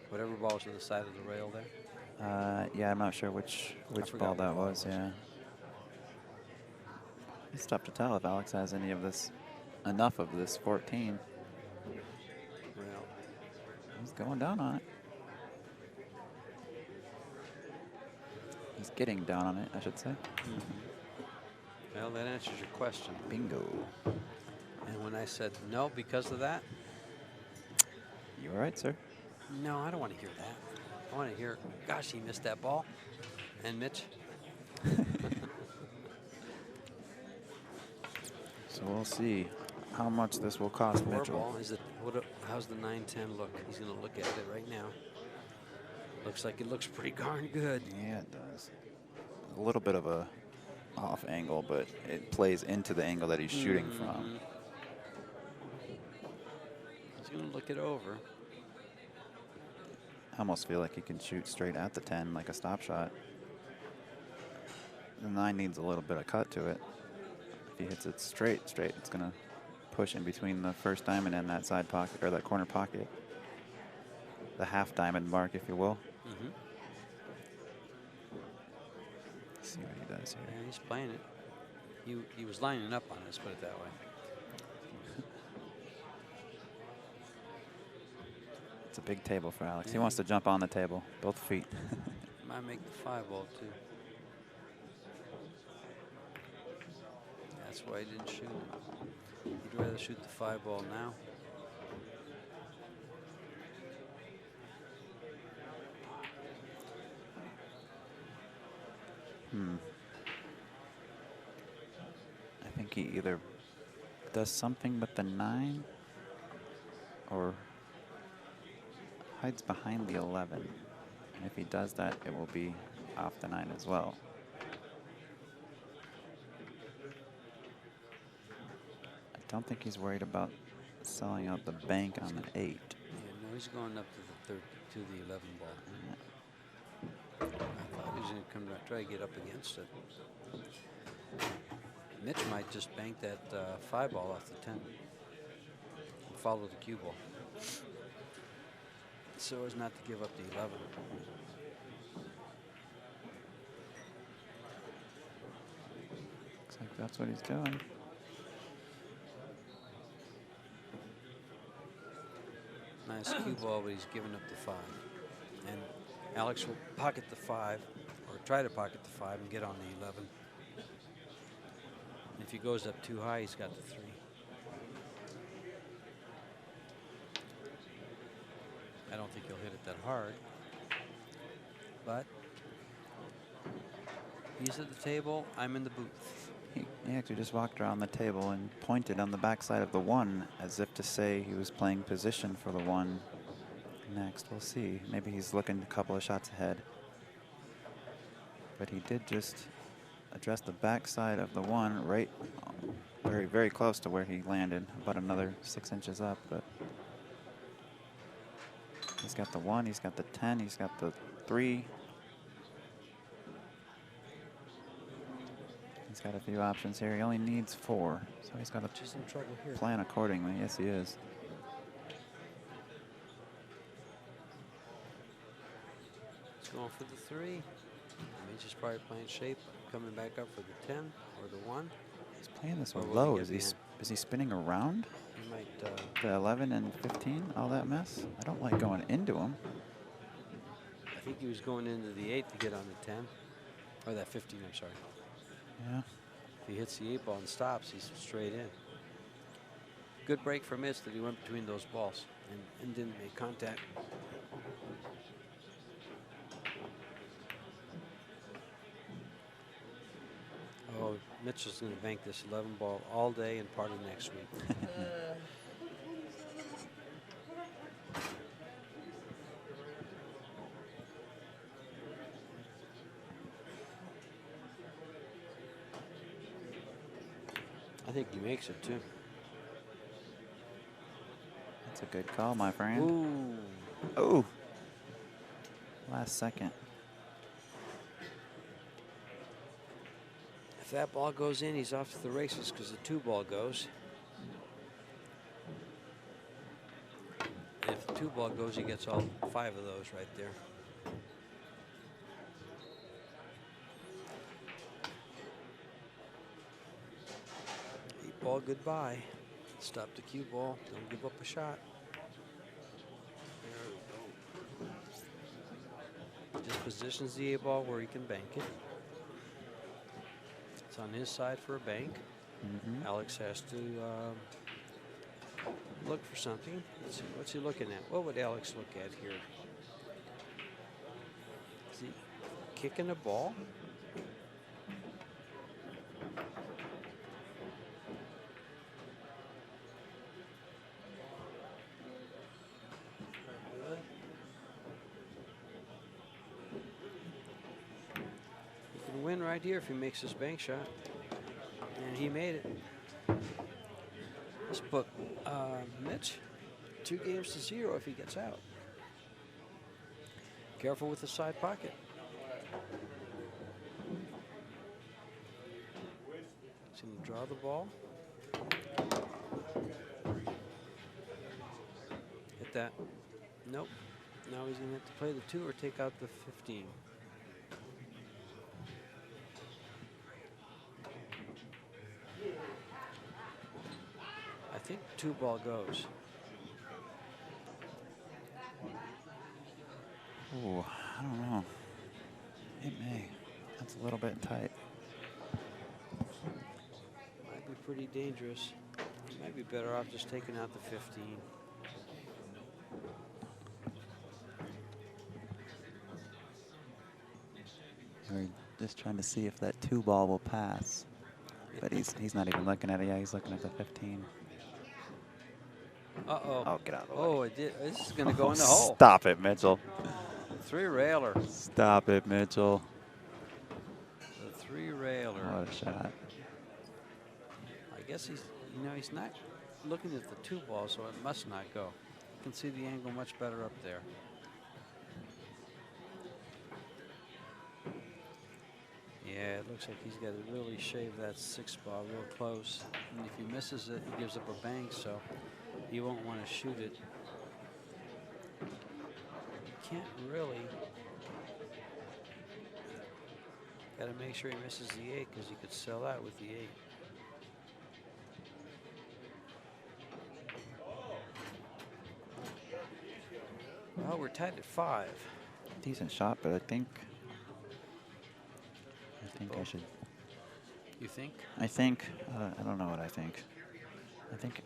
Whatever ball was to the side of the rail there. Yeah, I'm not sure which ball that was. Yeah. It's tough to tell if Alex has enough of this 14. Well, He's going down on it. He's getting down on it, I should say. well, that answers your question. Bingo. And when I said no because of that, You all right, sir? no, I don't want to hear that. I want to hear, gosh, he missed that ball. And Mitch? So we'll see how much this will cost Four Mitchell. ball. How's the 9-10 look? He's going to look at it right now. Looks like it looks pretty darn good. Yeah, it does. A little bit of a off angle, but it plays into the angle that he's shooting from. He's going to look it over. I almost feel like he can shoot straight at the 10 like a stop shot. The 9 needs a little bit of cut to it. If he hits it straight, it's going to push in between the first diamond and that side pocket, or that corner pocket. The half diamond mark, if you will. See what he does here. Yeah, he's playing it. He was lining up on it, let's put it that way. It's a big table for Alex. He wants to jump on the table, both feet. Might make the 5 ball too. That's why he didn't shoot it. He'd rather shoot the 5 ball now. I think he either does something with the 9 or hides behind the 11. And if he does that, it will be off the 9 as well. I don't think he's worried about selling out the bank on the 8. Yeah, no, he's going up to the 11 ball. I thought he was going to come try to get up against it. Mitch might just bank that 5 ball off the 10 and follow the cue ball, so as not to give up the 11. Looks like that's what he's doing. Nice cue ball, but he's giving up the 5. And Alex will pocket the 5, or try to pocket the 5 and get on the 11. And if he goes up too high, he's got the 3. I don't think he'll hit it that hard, but he's at the table, I'm in the booth. He actually just walked around the table and pointed on the backside of the 1 as if to say he was playing position for the 1 next. We'll see. Maybe he's looking a couple of shots ahead. But he did just address the backside of the 1 right very, very close to where he landed, about another 6 inches up. But he's got the 1, he's got the 10, he's got the 3. He's got a few options here. He only needs 4, so he's got to Just in trouble here. plan accordingly. Yes, he is. He's going for the 3. Mitch is probably playing shape, coming back up for the 10 or the 1. He's playing this Or one will he low. get Is he spinning around He might. the 11 and 15? All that mess? I don't like going into him. I think he was going into the 8 to get on the 10, or that 15. I'm sorry. Yeah. If he hits the 8 ball and stops, he's straight in. Good break for Mitch that he went between those balls and didn't make contact. Mitchell's going to bank this 11 ball all day and part of next week. I think he makes it too. That's a good call, my friend. Ooh. Oh. Last second. If that ball goes in, he's off to the races because the 2 ball goes. And if the 2 ball goes, he gets all 5 of those right there. 8 ball goodbye. Stop the cue ball. Don't give up a shot. There we go. Just positions the 8 ball where he can bank it. It's on his side for a bank. Alex has to look for something. Let's see, what's he looking at? What would Alex look at here? Is he kicking a ball? He can win right here if he makes his bank shot. And he made it. Let's put Mitch 2 games to 0 if he gets out. Careful with the side pocket. He's going to draw the ball. Hit that. Nope. Now he's going to have to play the 2 or take out the 15. I think 2 ball goes. Oh, I don't know. It may. That's a little bit tight. Might be pretty dangerous. He might be better off just taking out the 15. We're just trying to see if that 2 ball will pass. But he's not even looking at it. Yeah, he's looking at the 15. Uh-oh. Oh, get out of the way. Oh, it did. This is going to go in the hole. Stop it, Mitchell. 3-railer. Stop it, Mitchell. The 3-railer. What a shot. I guess he's not looking at the 2 ball, so it must not go. You can see the angle much better up there. Yeah, it looks like he's got to really shave that 6 ball real close. And if he misses it, he gives up a bank, so he won't want to shoot it. He can't really. Got to make sure he misses the 8 because he could sell out with the 8. Well, we're tied at 5. Decent shot, but I think I should. You think? I don't know what I think.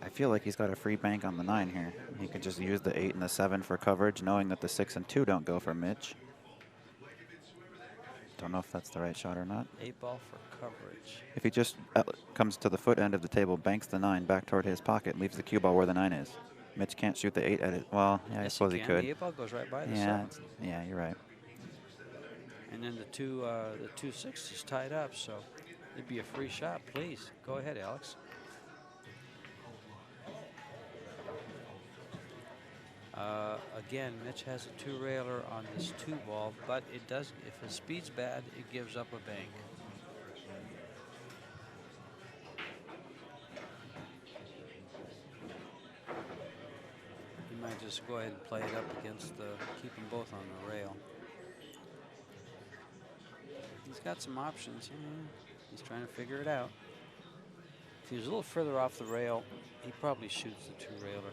I feel like he's got a free bank on the 9 here. He could just use the 8 and the 7 for coverage, knowing that the 6 and 2 don't go for Mitch. Don't know if that's the right shot or not. 8 ball for coverage. If he just comes to the foot end of the table, banks the 9 back toward his pocket, leaves the cue ball where the 9 is. Mitch can't shoot the 8 at it. Well, yeah, I suppose he could. The 8 ball goes right by the Yeah, 7. yeah, you're right. And then the 2-6 is tied up, so it'd be a free shot. Please go ahead, Alex. Again, Mitch has a 2-railer on this 2 ball, but it does. If his speed's bad, it gives up a bank. He might just go ahead and play it up against the, keep them both on the rail. He's got some options. He's trying to figure it out. If he was a little further off the rail, he probably shoots the 2-railer.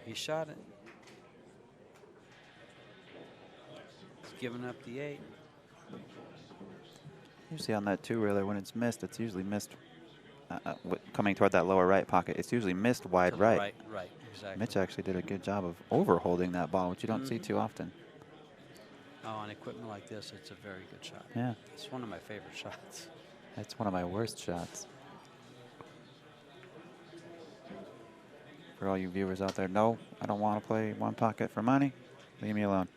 He shot it. He's giving up the 8. Usually on that 2-railer, when it's missed, it's usually missed coming toward that lower right pocket. It's usually missed wide To the right. Right, exactly. Mitch actually did a good job of overholding that ball, which you don't see too often. Oh, on equipment like this, it's a very good shot. Yeah. It's one of my favorite shots. That's one of my worst shots. For all you viewers out there, no, I don't want to play one pocket for money. Leave me alone.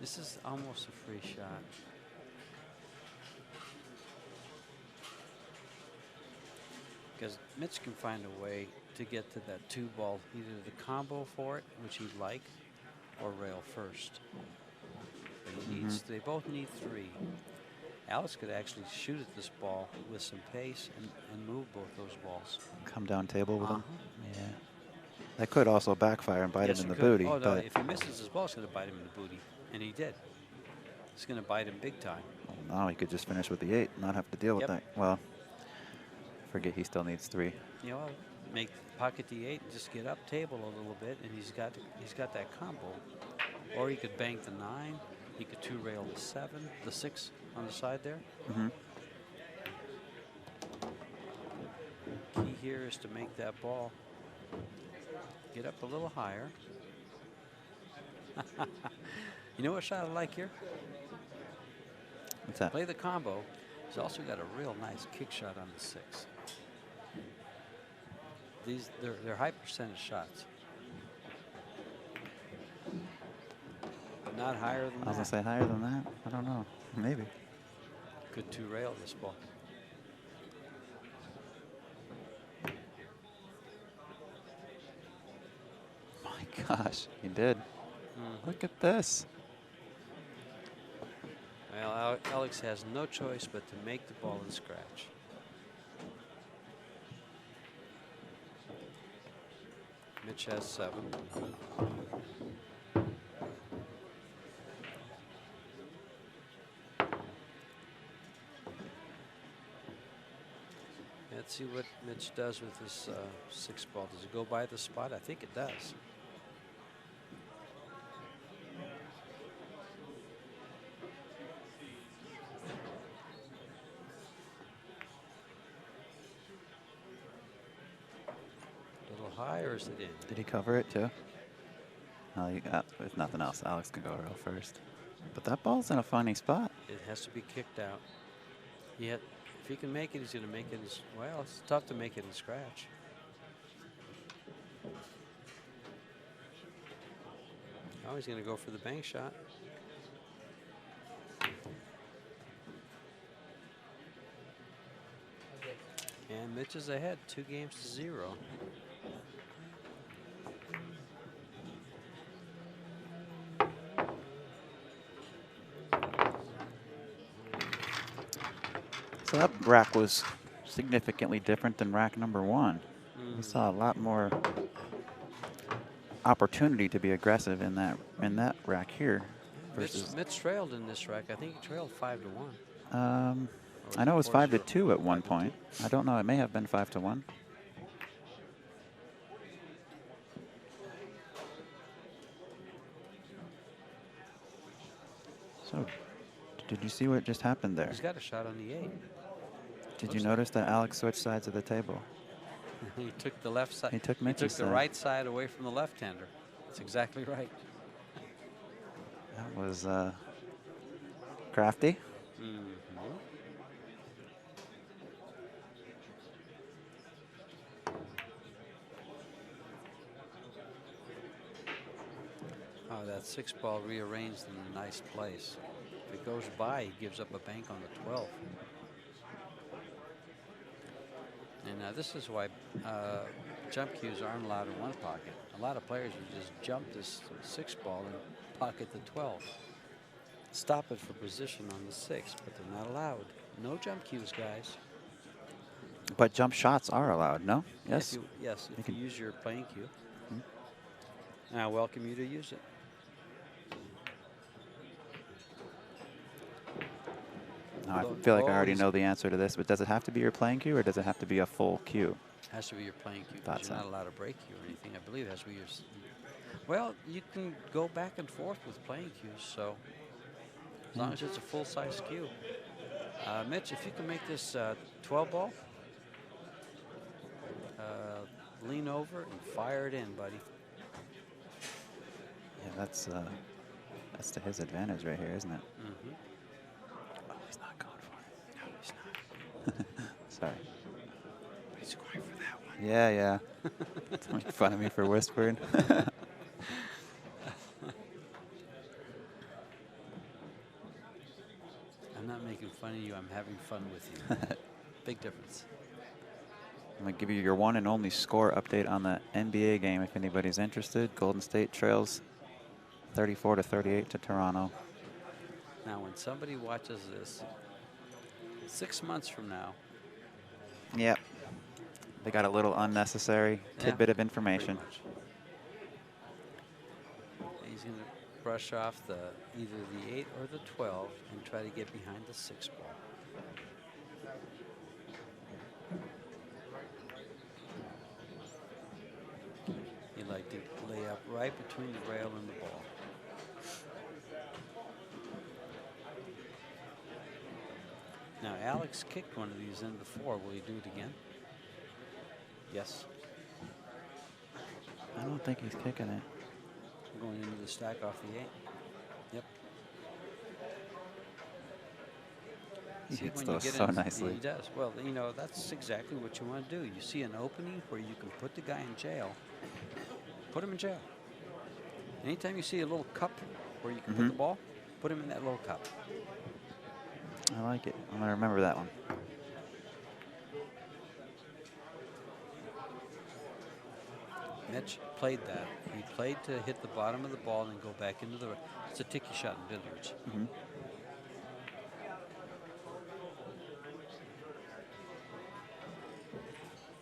This is almost a free shot. Because Mitch can find a way to get to that 2-ball, either the combo for it, which he'd like, or rail first. But he needs, they both need 3. Alex could actually shoot at this ball with some pace and move both those balls. Come down table with him. Uh-huh. Yeah. That could also backfire and bite Yes, him in it the could. booty. Oh, no, but if he misses his ball, it's going to bite him in the booty. And he did. It's going to bite him big time. now he could just finish with the 8, not have to deal with Yep. that. Well, forget he still needs 3. You know, make pocket the 8 and just get up table a little bit, and he's got that combo. Or he could bank the 9. He could 2-rail the 7, the 6 on the side there. Key here is to make that ball get up a little higher. You know what shot I like here? What's that? Play the combo. He's also got a real nice kick shot on the 6. They're high percentage shots. But not higher than I was going that. to say higher than that. I don't know. Maybe. Could 2-rail this ball. My gosh, he did. Look at this. Well, Alex has no choice but to make the ball and scratch. Mitch has 7. Let's see what Mitch does with this 6 ball. Does it go by the spot? I think it does. A little high, or is it in? Did he cover it too? No, if nothing else, Alex can go real first. But that ball's in a funny spot. It has to be kicked out. Yet, if he can make it, he's going to make it. Well, it's tough to make it in scratch. Oh, he's going to go for the bank shot. And Mitch is ahead, 2-0. So that rack was significantly different than rack number 1. We saw a lot more opportunity to be aggressive in that rack here. Versus Mitch trailed in this rack. I think he trailed 5-1. I know it was 4-0? 5-2 at one point. I don't know. It may have been 5-1. So, did you see what just happened there? He's got a shot on the 8. Did you notice that Alex switched sides of the table? He took the left side. He took He Mitch's took the side. right side away from the left-hander. That's exactly right. That was crafty. Oh, that 6 ball rearranged in a nice place. If it goes by, he gives up a bank on the 12. And this is why jump cues aren't allowed in one pocket. A lot of players will just jump this 6 ball and pocket the 12. Stop it for position on the 6, but they're not allowed. No jump cues, guys. But jump shots are allowed, no? Yes. Yes, if you use your playing cue. And I welcome you to use it. Now, I feel like I already know the answer to this, but does it have to be your playing cue or does it have to be a full cue? Has to be your playing cue. Thought You're not so. allowed to break cue or anything. I believe it has to be your. Well, you can go back and forth with playing cues. So as long as it's a full-size cue. Mitch, if you can make this 12 ball, lean over and fire it in, buddy. Yeah, that's to his advantage right here, isn't it? Mm-hmm. Oh, he's not going for it. No, he's not. Sorry. But he's going for that one. Yeah, yeah. Don't make fun of me for whispering. I'm not making fun of you. I'm having fun with you. Big difference. I'm going to give you your one and only score update on the NBA game if anybody's interested. Golden State trails 34-38 to Toronto. Now, when somebody watches this 6 months from now, Yep. They got a little unnecessary tidbit of pretty information. much. He's going to brush off either the 8 or the 12 and try to get behind the 6 ball. He'd like to lay up right between the rail and the ball. Now, Alex kicked one of these in before. Will he do it again? Yes. I don't think he's kicking it. Going into the stack off the 8. Yep. He See, hits when you those get so in- nicely. He does. Well, you know, that's exactly what you want to do. You see an opening where you can put the guy in jail, put him in jail. Anytime you see a little cup where you can put the ball, put him in that little cup. I like it. I'm going to remember that one. Mitch played that. He played to hit the bottom of the ball and go back into the... It's a ticky shot in billiards.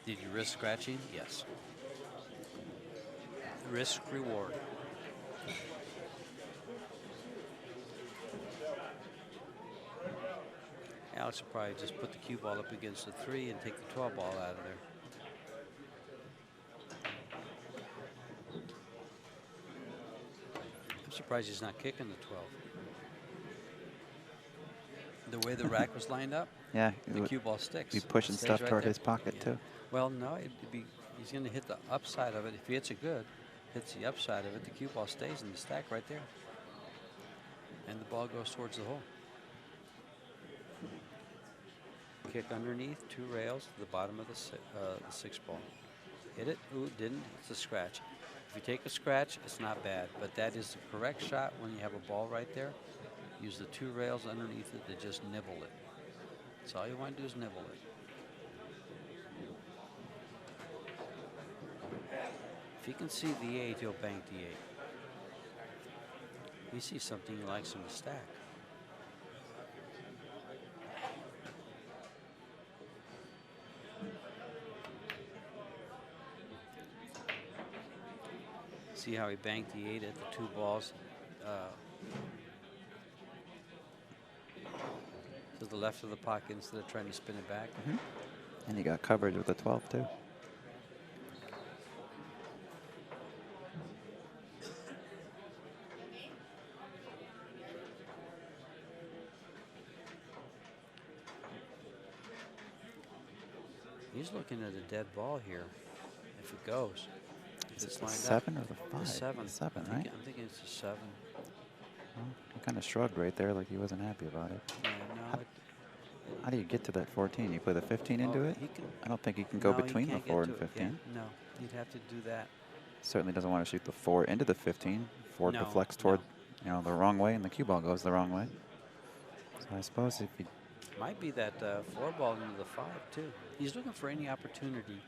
Did you risk scratching? Yes. Risk reward. Alex will probably just put the cue ball up against the 3 and take the 12 ball out of there. I'm surprised he's not kicking the 12. The way the rack was lined up, Yeah, the cue ball sticks. be pushing It stays stuff right toward there. his pocket, Yeah. too. Well, no, he's going to hit the upside of it. If he hits it good, hits the upside of it, the cue ball stays in the stack right there. And the ball goes towards the hole. Kick underneath, 2 rails to the bottom of the 6 ball. Hit it. Ooh, didn't. It's a scratch. If you take a scratch, it's not bad, but that is the correct shot when you have a ball right there. Use the 2 rails underneath it to just nibble it. That's all you want to do is nibble it. If you can see the 8, he'll bank the 8. He sees something he likes in the stack. See how he banked the 8 at the 2 balls to the left of the pocket instead of trying to spin it back. And he got coverage with the 12, too. He's looking at a dead ball here. If it goes, if Is it it's the lined 7 up, or the 5? the 7. 7, I'm right? thinking it's a 7. Well, he kind of shrugged right there like he wasn't happy about it. Yeah, no, How do you get to that 14? You play the 15 into it? He can, I don't think you can go no, he between the can't get 4 to and it. 15. Yeah, no, he'd have to do that. Certainly doesn't want to shoot the 4 into the 15. 4 No, deflects toward, you know, the wrong way, and the cue ball goes the wrong way. So I suppose if you... Might be that 4 ball into the 5 too. He's looking for any opportunity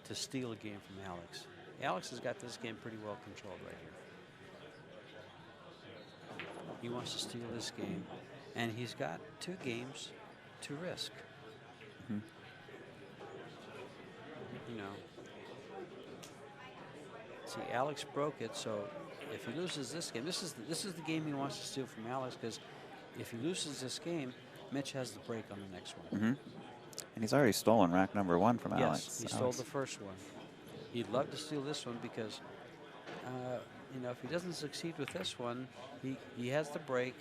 to steal a game from Alex. Alex has got this game pretty well controlled right here. He wants to steal this game, and he's got 2 games to risk. You know. See, Alex broke it, so if he loses this game, this is the game he wants to steal from Alex, because if he loses this game, Mitch has the break on the next one. And he's already stolen rack number 1 from Yes, Alex. he stole the first one. He'd love to steal this one because, you know, if he doesn't succeed with this one, he has the break,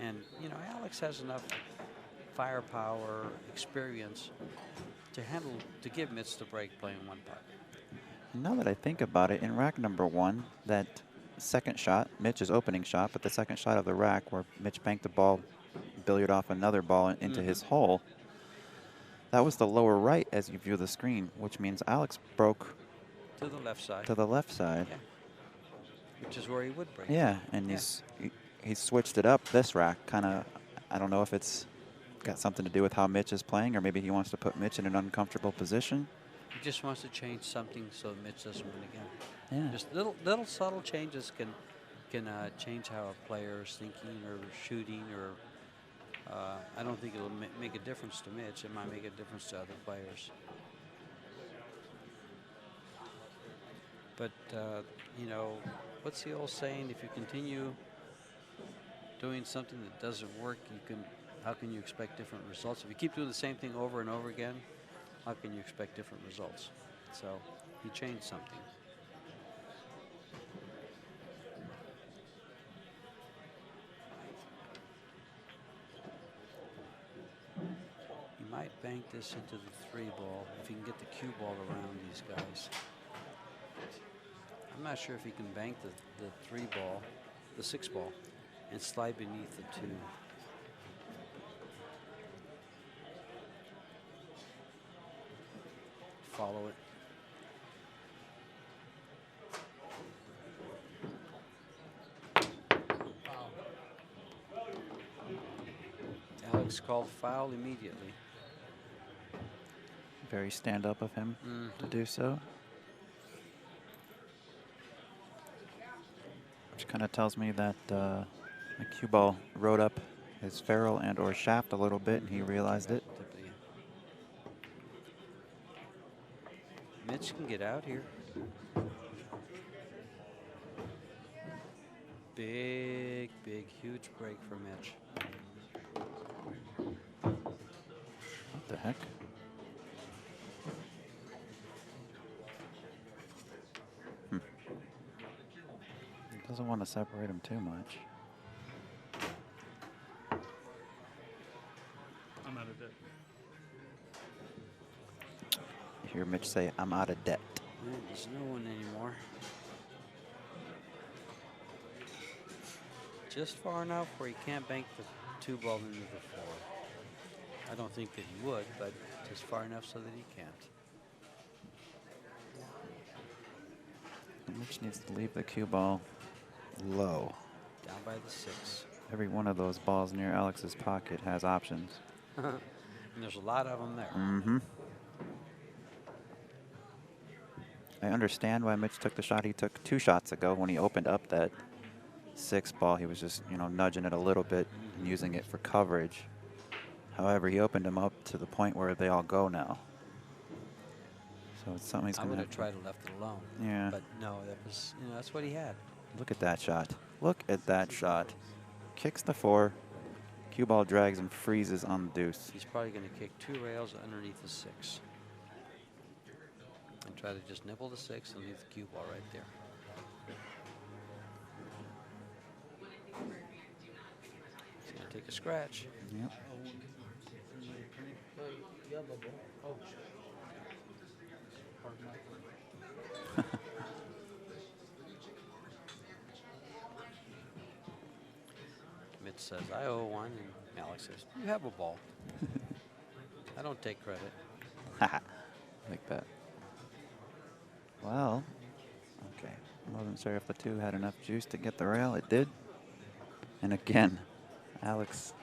And, you know, Alex has enough firepower, experience to give Mitch the break playing one puck. Now that I think about it, in rack number 1, that second shot, Mitch's opening shot, but the second shot of the rack where Mitch banked the ball, billiard off another ball into his hole, that was the lower right as you view the screen, which means Alex broke To the left side. to the left side. Yeah. Which is where he would break. Yeah, and he switched it up this rack, kind of. I don't know if it's got something to do with how Mitch is playing, or maybe he wants to put Mitch in an uncomfortable position. He just wants to change something so Mitch doesn't win again. Yeah. Just little subtle changes can change how a player is thinking or shooting, or I don't think it'll make a difference to Mitch. It might make a difference to other players. But you know, what's the old saying? If you continue doing something that doesn't work, how can you expect different results? If you keep doing the same thing over and over again, how can you expect different results? So he changed something. He might bank this into the 3-ball if he can get the cue ball around these guys. I'm not sure if he can bank the 3-ball, the 6-ball, and slide beneath the 2. Follow it. Alex called foul immediately. Very stand up of him to do so. Which kind of tells me that the cue ball rode up his ferrule and or shaft a little bit, and he realized it. Mitch can get out here. Big, huge break for Mitch. What the heck? He doesn't want to separate him too much. I'm out of debt. You hear Mitch say, "I'm out of debt." There's no one anymore. Just far enough where he can't bank the 2-ball into the 4. I don't think that he would, but just far enough so that he can't. Mitch needs to leave the cue ball low. Down by the 6. Every one of those balls near Alex's pocket has options. And there's a lot of them there. Mm-hmm. I understand why Mitch took the shot he took 2 shots ago when he opened up that 6 ball. He was just, you know, nudging it a little bit and using it for coverage. However, he opened him up to the point where they all go now. So it's something he's I going would to have tried to left it alone. Yeah. But no, that was, you know, that's what he had. Look at that shot. Look at that shot. Kicks the 4. Cue ball drags and freezes on the deuce. He's probably going to kick 2 rails underneath the 6. And try to just nibble the 6 and leave the cue ball right there. He's going to take a scratch. Yep. Mitch says, I owe one, and Alex says, you have a ball. I don't take credit. Like that. Well, okay. I wasn't sure if the 2 had enough juice to get the rail. It did. And again, Alex,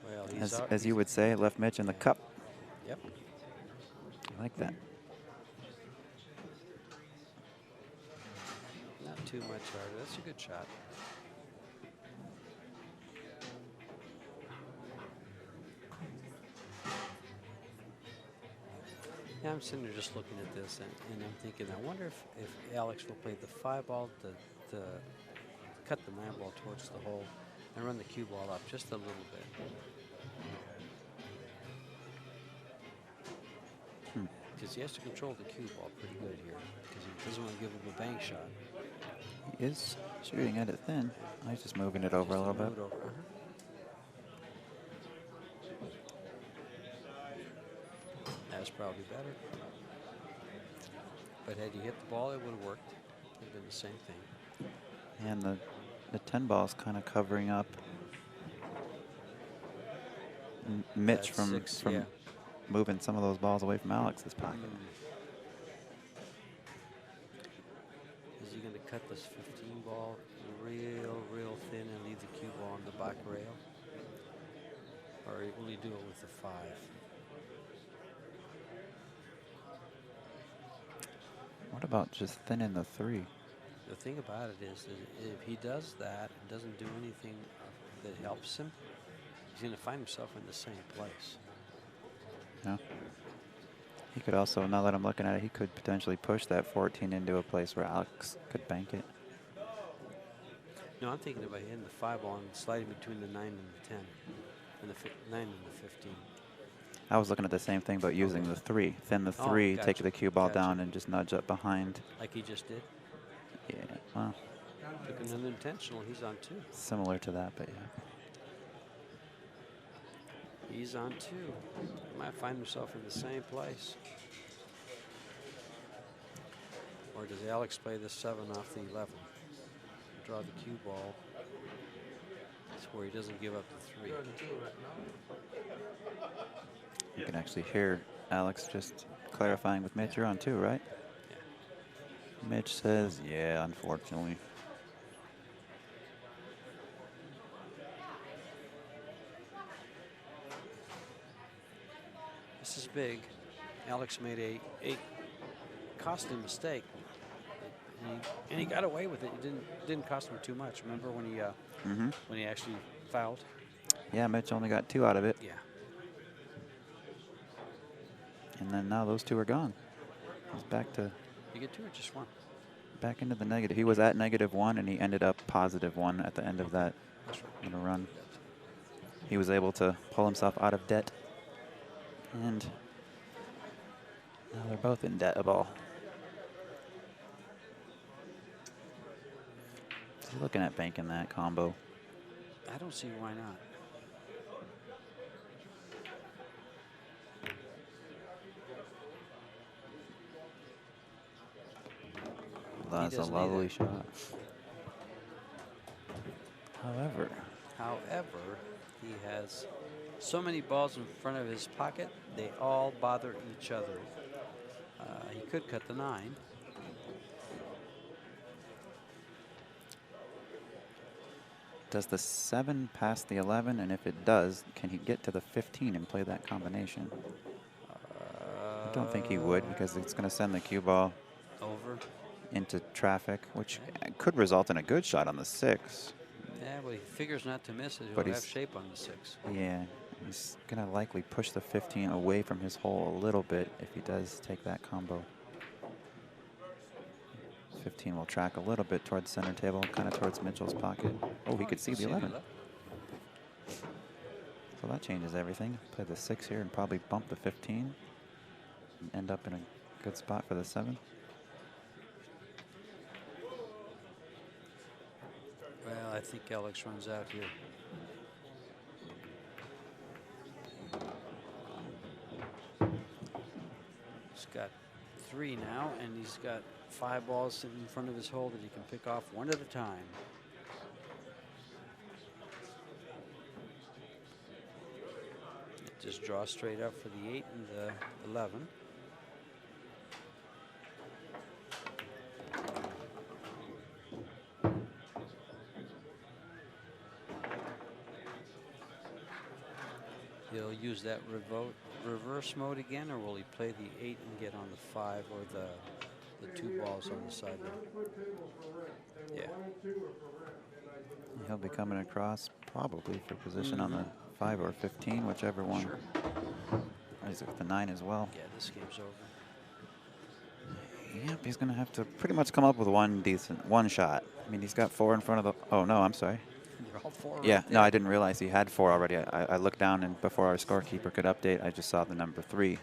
Well, as you would say, left Mitch in the cup. Yep. I like that. Not too much harder. That's a good shot. Yeah, I'm sitting there just looking at this, and I'm thinking, I wonder if Alex will play the 5-ball to cut the 9-ball towards the hole and run the cue ball up just a little bit. Because he has to control the cue ball pretty good here, because he doesn't want to give him a bank shot. He is Shooting at it thin. He's just moving it over a little bit. Move it over. That's probably better. But had you hit the ball, it would have worked. It would have been the same thing. And the 10 ball's kind of covering up Mitch That's from six, yeah. moving some of those balls away from Alex's pocket. Is he going to cut this 15 ball real thin and leave the cue ball on the back rail? Or will he do it with the 5? What about just thinning the 3? The thing about it is that if he does that and doesn't do anything that helps him, he's going to find himself in the same place. Yeah. He could also, now that I'm looking at it, he could potentially push that 14 into a place where Alex could bank it. No, I'm thinking about hitting the 5 ball and sliding between the 9 and the 10, and the 9 and the 15. I was looking at the same thing, but using the 3. Thin the 3, take gotcha. the cue ball Gotcha. down and just nudge up behind. Like he just did. Yeah, well, Took an unintentional. He's on 2. similar to that, but yeah. He's on 2. He might find himself in the same place. Or does Alex play the 7 off the 11? Draw the cue ball. That's where he doesn't give up the 3. You're on 2 right now. You can actually hear Alex just clarifying with Mitch. You're on 2, right? Yeah. Mitch says, yeah, unfortunately. This is big. Alex made a costly mistake, and he got away with it. It didn't cost him too much. Remember when he actually fouled? Yeah, Mitch only got 2 out of it. Yeah. And then now those 2 are gone. He's back to You get 2 or just 1? back into the negative. He was at -1 and he ended up +1 at the end of that That's right. little run. He was able to pull himself out of debt. And now they're both in debt a ball. He's looking at banking that combo. I don't see why not. That's a doesn't lovely either. shot. However, he has so many balls in front of his pocket, they all bother each other. He could cut the 9. Does the 7 pass the 11? And if it does, can he get to the 15 and play that combination? I don't think he would, because it's going to send the cue ball Over. into traffic, which could result in a good shot on the 6. Yeah, well, he figures not to miss it. But He'll have he's- shape on the 6. Yeah, he's going to likely push the 15 away from his hole a little bit if he does take that combo. 15 will track a little bit towards center table, kind of towards Mitchell's pocket. Oh, he could see the 11. So that changes everything. Play the 6 here and probably bump the 15. And end up in a good spot for the 7. Well, I think Alex runs out here. He's got 3 now, and he's got 5 balls sitting in front of his hole that he can pick off one at a time. Just draw straight up for the 8 and the 11. He'll use that reverse mode again, or will he play the 8 and get on the 5 or the 2 balls on the side there? Yeah. He'll be coming across probably for position on the 5 or 15, whichever one. Sure. Or he's with the 9 as well. Yeah, this game's over. Yep, he's going to have to pretty much come up with one shot. I mean, he's got 4 in front of the. Oh no, I'm sorry. They're all 4. Yeah, right no, I there. didn't realize he had 4 already. I looked down, and before our scorekeeper could update, I just saw the number 3.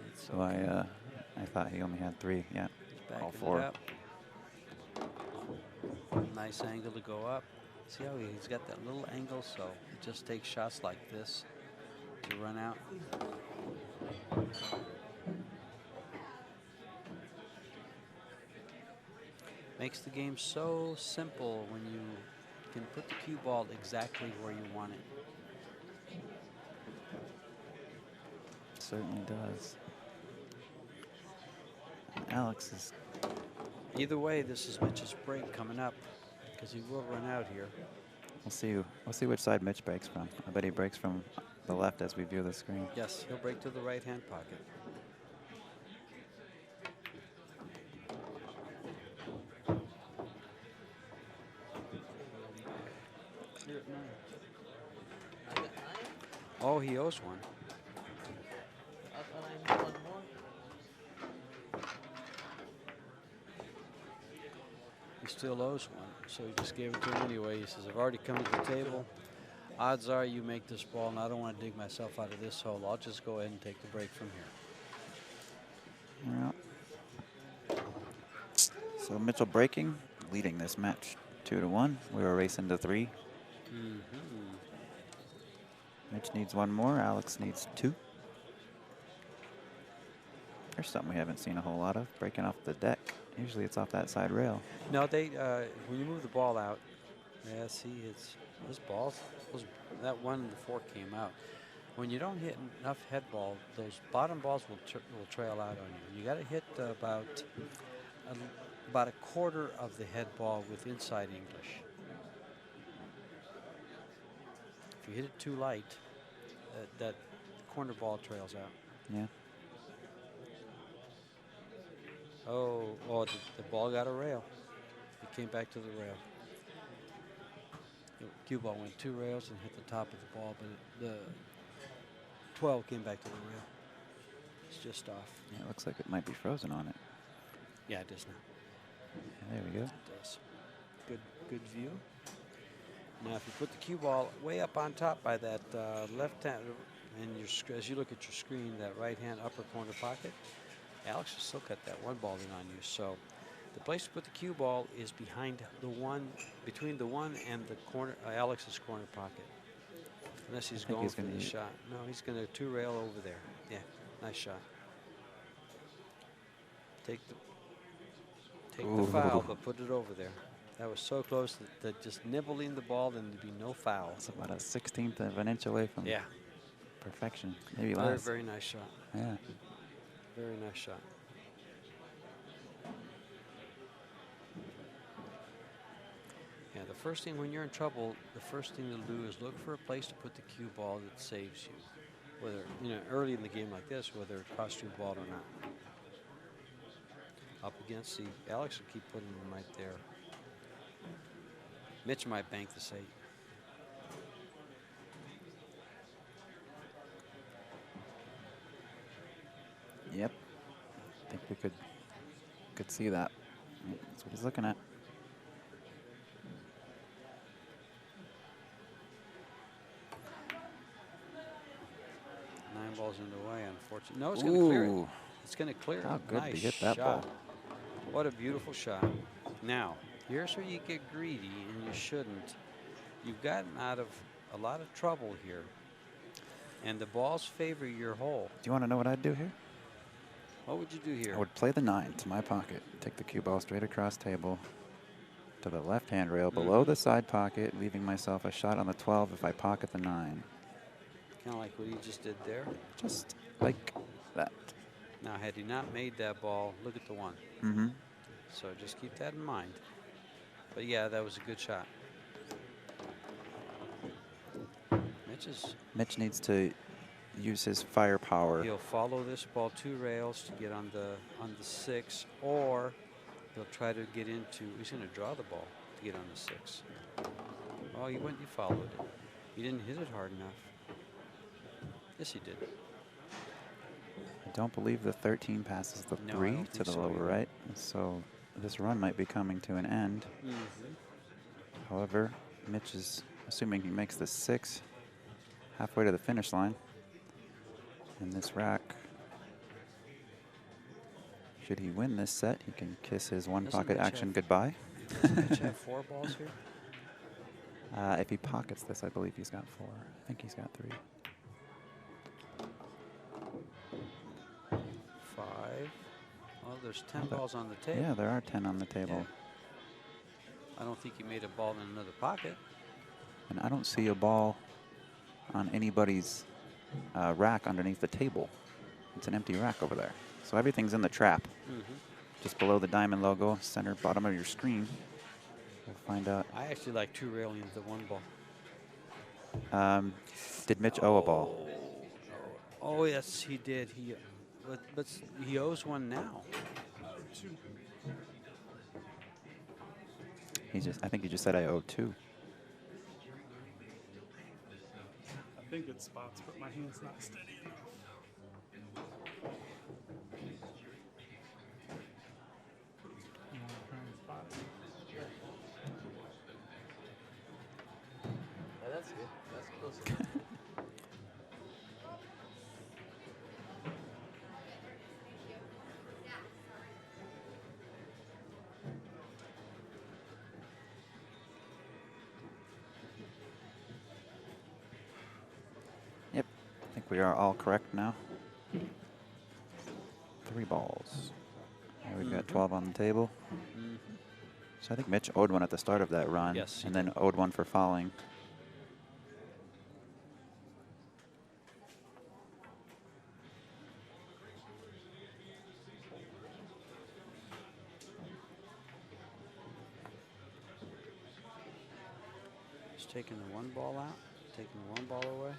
It's So I thought he only had 3. Yeah, He's all backing it 4. up. Nice angle to go up. See how he's got that little angle, so it just takes shots like this to run out. Makes the game so simple when you can put the cue ball exactly where you want it. Certainly does. Alex is. Either way, this is Mitch's break coming up because he will run out here. We'll see. We'll see which side Mitch breaks from. I bet he breaks from the left as we view the screen. Yes, he'll break to the right-hand pocket. Oh, he owes one. He still owes one, so he just gave it to him anyway. He says, I've already come to the table. Odds are you make this ball, and I don't want to dig myself out of this hole. I'll just go ahead and take the break from here. Yeah. So Mitchell breaking, leading this match 2-1. We were racing to 3. Mitch needs one more. Alex needs 2. There's something we haven't seen a whole lot of, breaking off the deck. Usually it's off that side rail. No, they when you move the ball out, yeah, see, it's those balls. That one and the 4 came out. When you don't hit enough head ball, those bottom balls will trail out on you. You got to hit about a quarter of the head ball with inside English. If you hit it too light, that corner ball trails out. Yeah. Oh, the ball got a rail. It came back to the rail. The cue ball went 2 rails and hit the top of the ball, but the 12 came back to the rail. It's just off. Yeah, it looks like it might be frozen on it. Yeah, it does now. Yeah, there we go. It does. Good view. Now, if you put the cue ball way up on top by that left hand, and as you look at your screen, that right hand upper corner pocket, Alex will still got that one ball in on you. So the place to put the cue ball is behind the one, between the 1 and the corner, Alex's corner pocket. Unless he's going for the shot. No, he's going to 2 rail over there. Yeah, nice shot. Take the foul, but put it over there. That was so close that just nibbling the ball and there'd be no foul. It's about a 16th of an inch away from perfection. Maybe less. Very nice shot. Yeah. Very nice shot. Yeah, the first thing when you're in trouble, the first thing to do is look for a place to put the cue ball that saves you. Whether, early in the game like this, whether it costs you a ball or not. Up against Alex will keep putting them right there. Mitch might bank this 8. Yep. I think we could see that. That's what he's looking at. Nine balls in the way, unfortunately. No, it's going to clear it. It's going to clear it. How good nice to hit that shot. ball. What a beautiful shot. Now, here's where you get greedy, and you shouldn't. You've gotten out of a lot of trouble here, and the balls favor your hole. Do you want to know what I'd do here? What would you do here? I would play the 9 to my pocket, take the cue ball straight across table to the left-hand rail below the side pocket, leaving myself a shot on the 12 if I pocket the 9. Kind of like what he just did there. Just like that. Now, had he not made that ball, look at the 1. Mm-hmm. So just keep that in mind. But yeah, that was a good shot. Mitch needs to use his firepower. He'll follow this ball 2 rails to get on the 6, or he'll try to get into. He's going to draw the ball to get on the 6. Oh, he followed it. He didn't hit it hard enough. Yes, he did. I don't believe the 13 passes the 3 to the lower right, so this run might be coming to an end. However, Mitch is assuming he makes the 6 halfway to the finish line. And this rack, should he win this set, he can kiss his one pocket action goodbye. Does Mitch have 4 balls here? If he pockets this, I believe he's got 4. I think he's got 3. 5. Well, there's 10 but- balls on the table. Yeah, there are 10 on the table. I don't think he made a ball in another pocket. And I don't see a ball on anybody's rack underneath the table. It's an empty rack over there. So everything's in the trap. Just below the diamond logo, center bottom of your screen. We'll find out. I actually like 2 railings to 1 ball. Did Mitch owe a ball? Oh, yes, he did. But he owes 1 now. I think he just said I owe 2. I think it's spots, but my hand's not steady enough. You wanna try and spot it? Yeah, that's good. That's close enough. Yep. I think we are all correct now. 3 balls. And we've got 12 on the table. So I think Mitch owed 1 at the start of that run. Yes, he and then owed 1 for fouling. He's taking the 1 ball out, taking the 1 ball away.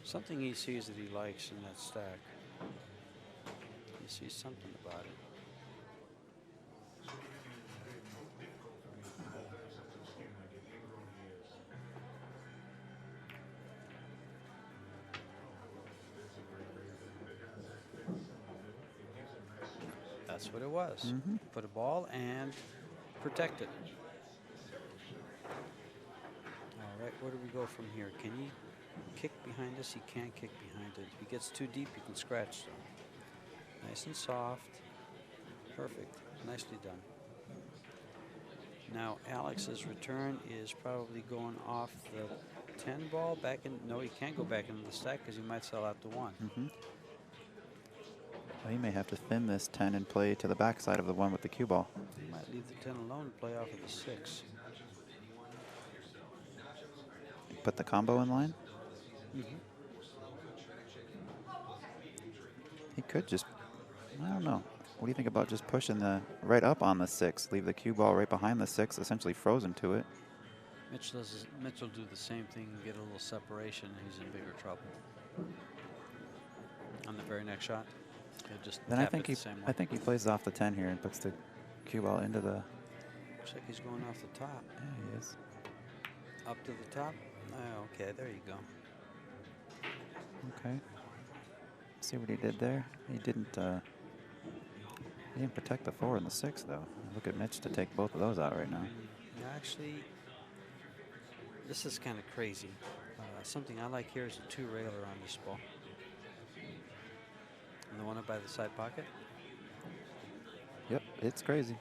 Something he sees that he likes in that stack. He sees something about it. That's what it was. Put a ball and protect it. All right, where do we go from here? Can he kick behind us? He can't kick behind it. If he gets too deep, he can scratch them. Nice and soft. Perfect. Nicely done. Now, Alex's return is probably going off the 10 ball back in. No, he can't go back into the stack because he might sell out to 1. Well, he may have to thin this 10 and play to the backside of the 1 with the cue ball. He might leave the 10 alone and play off of the 6. Put the combo in line. He could just, I don't know. What do you think about just pushing the right up on the 6? Leave the cue ball right behind the 6, essentially frozen to it. Mitch will do the same thing and get a little separation, and he's in bigger trouble. On the very next shot, he'll just Then tap it the same way. I think he plays off the 10 here and puts the cue ball into the. Looks like he's going off the top. Yeah, he is. Up to the top. Oh, okay, there you go. Okay. See what he did there? He didn't protect the 4 and the 6 though. Look at Mitch to take both of those out right now. Actually, this is kind of crazy. Something I like here is a 2-railer on this ball. And the one up by the side pocket. Yep, it's crazy.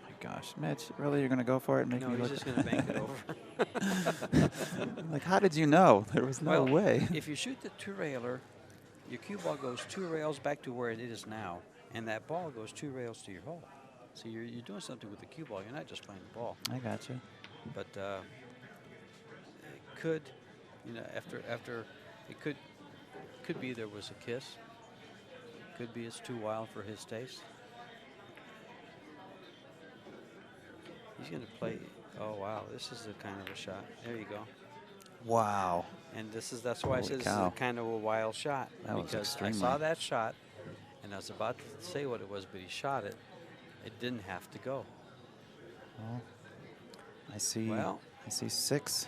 My gosh, Mitch, really you're gonna go for it and make No, me he's look? just going to bank it over. Like, how did you know? There was no Well, way. If you shoot the 2-railer, your cue ball goes 2 rails back to where it is now, and that ball goes 2 rails to your hole. So you're doing something with the cue ball. You're not just playing the ball. I got you. But it could, after it could be there was a kiss. Could be it's too wild for his taste. He's going to play. Oh wow, this is a kind of a shot. There you go. Wow. And that's why I Holy said this cow. is a kind of a wild shot. That was because I extremely. saw that shot, and I was about to say what it was, but he shot it. It didn't have to go. Well, I see. Well, I see 6.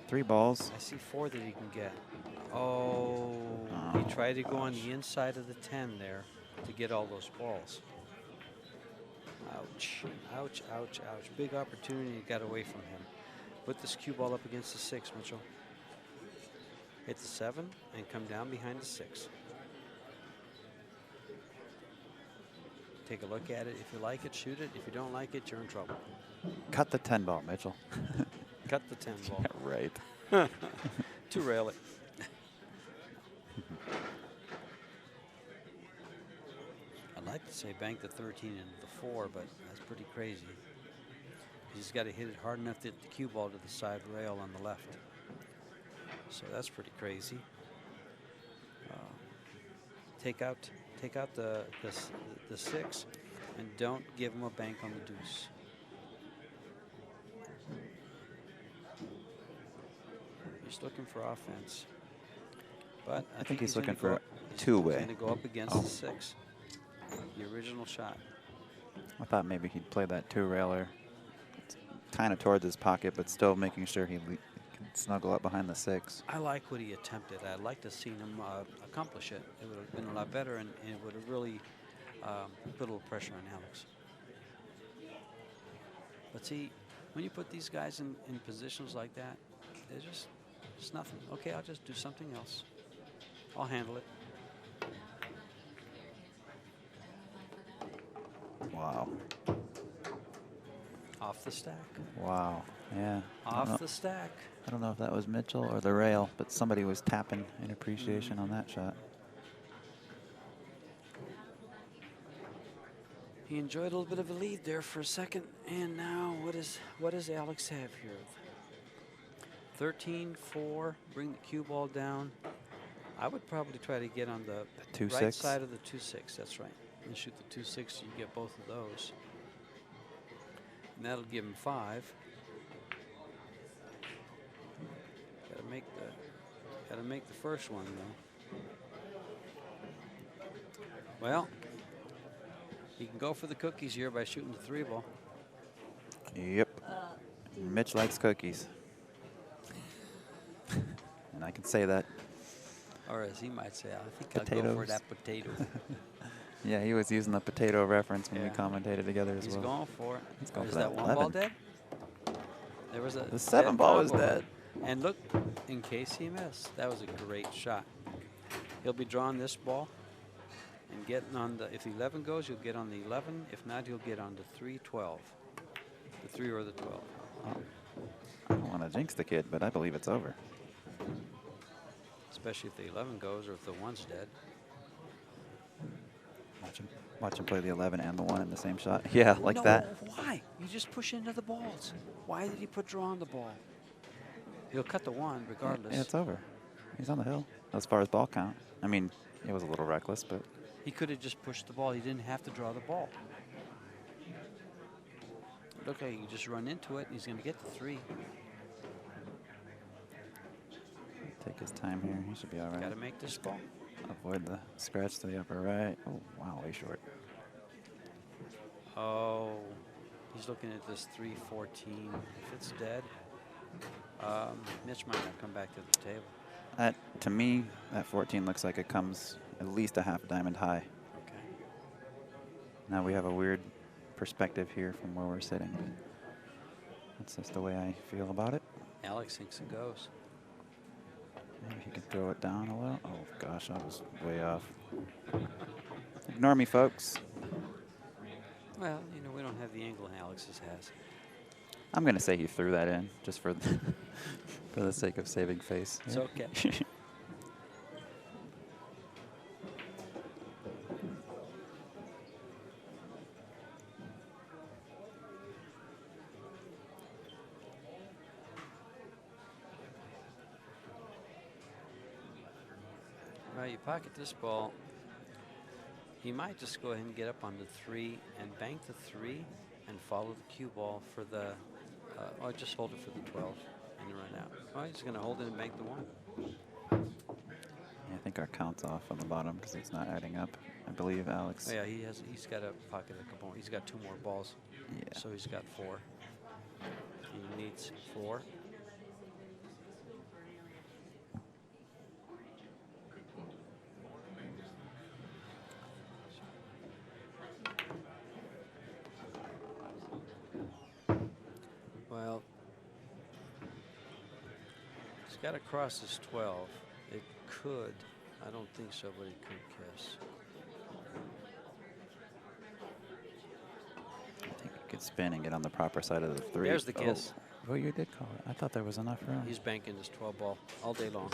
3 balls. I see 4 that he can get. Oh, he tried to go on the inside of the 10 there to get all those balls. Ouch, ouch, ouch, ouch. Big opportunity got away from him. Put this cue ball up against the 6, Mitchell. Hit the 7 and come down behind the 6. take a look at it. If you like it, shoot it. If you don't like it, you're in trouble. Cut the 10 ball, Mitchell. Cut the 10 ball. Yeah, right. To rail it. I'd like to say bank the 13 into the 4, but that's pretty crazy. He's got to hit it hard enough to hit the cue ball to the side rail on the left. So that's pretty crazy. Take out the 6, and don't give him a bank on the deuce. He's looking for offense, but I think he's gonna looking for go a up- two-way. He's going to go up against the 6, the original shot. I thought maybe he'd play that 2-railer kind of towards his pocket, but still making sure he can snuggle up behind the 6. I like what he attempted. I'd like to see him accomplish it. It would have been a lot better, and it would have really put a little pressure on Alex. But see, when you put these guys in positions like that, it's just nothing. Okay, I'll just do something else. I'll handle it. Wow. Off the stack. Wow. Yeah. Off the stack. I don't know if that was Mitchell or the rail, but somebody was tapping in appreciation on that shot. He enjoyed a little bit of a lead there for a second, and now what does Alex have here? 13-4, bring the cue ball down. I would probably try to get on the 2-6? right side of the 2-6, that's right. And shoot the 2-6, you get both of those. And that'll give him 5. Gotta make the first one though. Well, he can go for the cookies here by shooting the 3 ball. Yep. Mitch likes cookies. And I can say that. Or as he might say, I think I'll go for that potato. Yeah, he was using the potato reference when we commentated together as He's well. going for it. He's going Is for that that 1 ball 11. dead? There was a The 7 ball is dead. And look, in case he missed, that was a great shot. He'll be drawing this ball and getting on the, if the 11 goes, he'll get on the 11. If not, he'll get on the 3-12. The 3 or the 12. Oh. I don't want to jinx the kid, but I believe it's over. Especially if the 11 goes or if the 1's dead. Watch him play the 11 and the 1 in the same shot. Yeah, like that. Why? You just push into the balls. Why did he put draw on the ball? He'll cut the 1 regardless. Yeah, it's over. He's on the hill as far as ball count. I mean, it was a little reckless, but He could have just pushed the ball. He didn't have to draw the ball. Look, like he can just run into it, and he's going to get the 3. take his time here. He should be all right. Got to make this ball. Avoid the scratch to the upper right. Oh, wow, way short. Oh, he's looking at this 3-14. If it's dead, Mitch might not come back to the table. To me, that 14 looks like it comes at least a half diamond high. Okay. Now we have a weird perspective here from where we're sitting. That's just the way I feel about it. Alex thinks it goes. Maybe he can throw it down a little. Oh, gosh, I was way off. Ignore me, folks. Well, you know, we don't have the angle Alex's has. I'm going to say he threw that in just for the, for the sake of saving face. It's okay. Well, you pocket this ball. He might just go ahead and get up on the 3 and bank the 3 and follow the cue ball for the, or just hold it for the 12 and run out. Oh, he's going to hold it and bank the 1. Yeah, I think our count's off on the bottom because it's not adding up. I believe Alex. Oh, yeah, he's got to pocket a couple more. He's got 2 more balls. Yeah. So he's got 4. He needs 4. Well, he's got to cross this 12. It could. I don't think so, but it could kiss. it spin and get on the proper side of the 3. There's the kiss. Oh, you did call it. I thought there was enough room. He's banking this 12 ball all day long.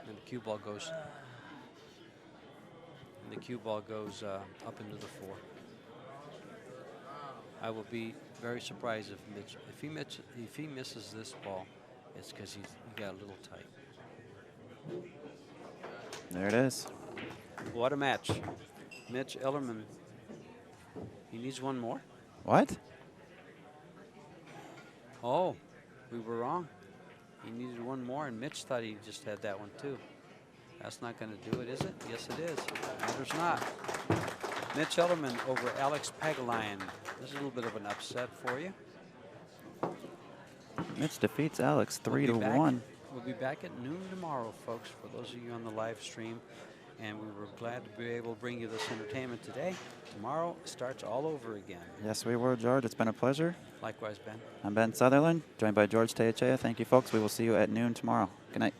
And the cue ball goes. And the cue ball goes up into the 4. I will be very surprised if Mitch, if he misses this ball, it's because he got a little tight. There it is. What a match. Mitch Ellerman. He needs one more? What? Oh, we were wrong. He needed one more, and Mitch thought he just had that one too. That's not going to do it, is it? Yes, it is. Matters not. Mitch Ellerman over Alex Pagulayan. This is a little bit of an upset for you. Mitch defeats Alex 3-1. We'll be back at noon tomorrow, folks, for those of you on the live stream. And we were glad to be able to bring you this entertainment today. Tomorrow starts all over again. Yes, we were, George. It's been a pleasure. Likewise, Ben. I'm Ben Sutherland, joined by George Teachea. Thank you, folks. We will see you at noon tomorrow. Good night.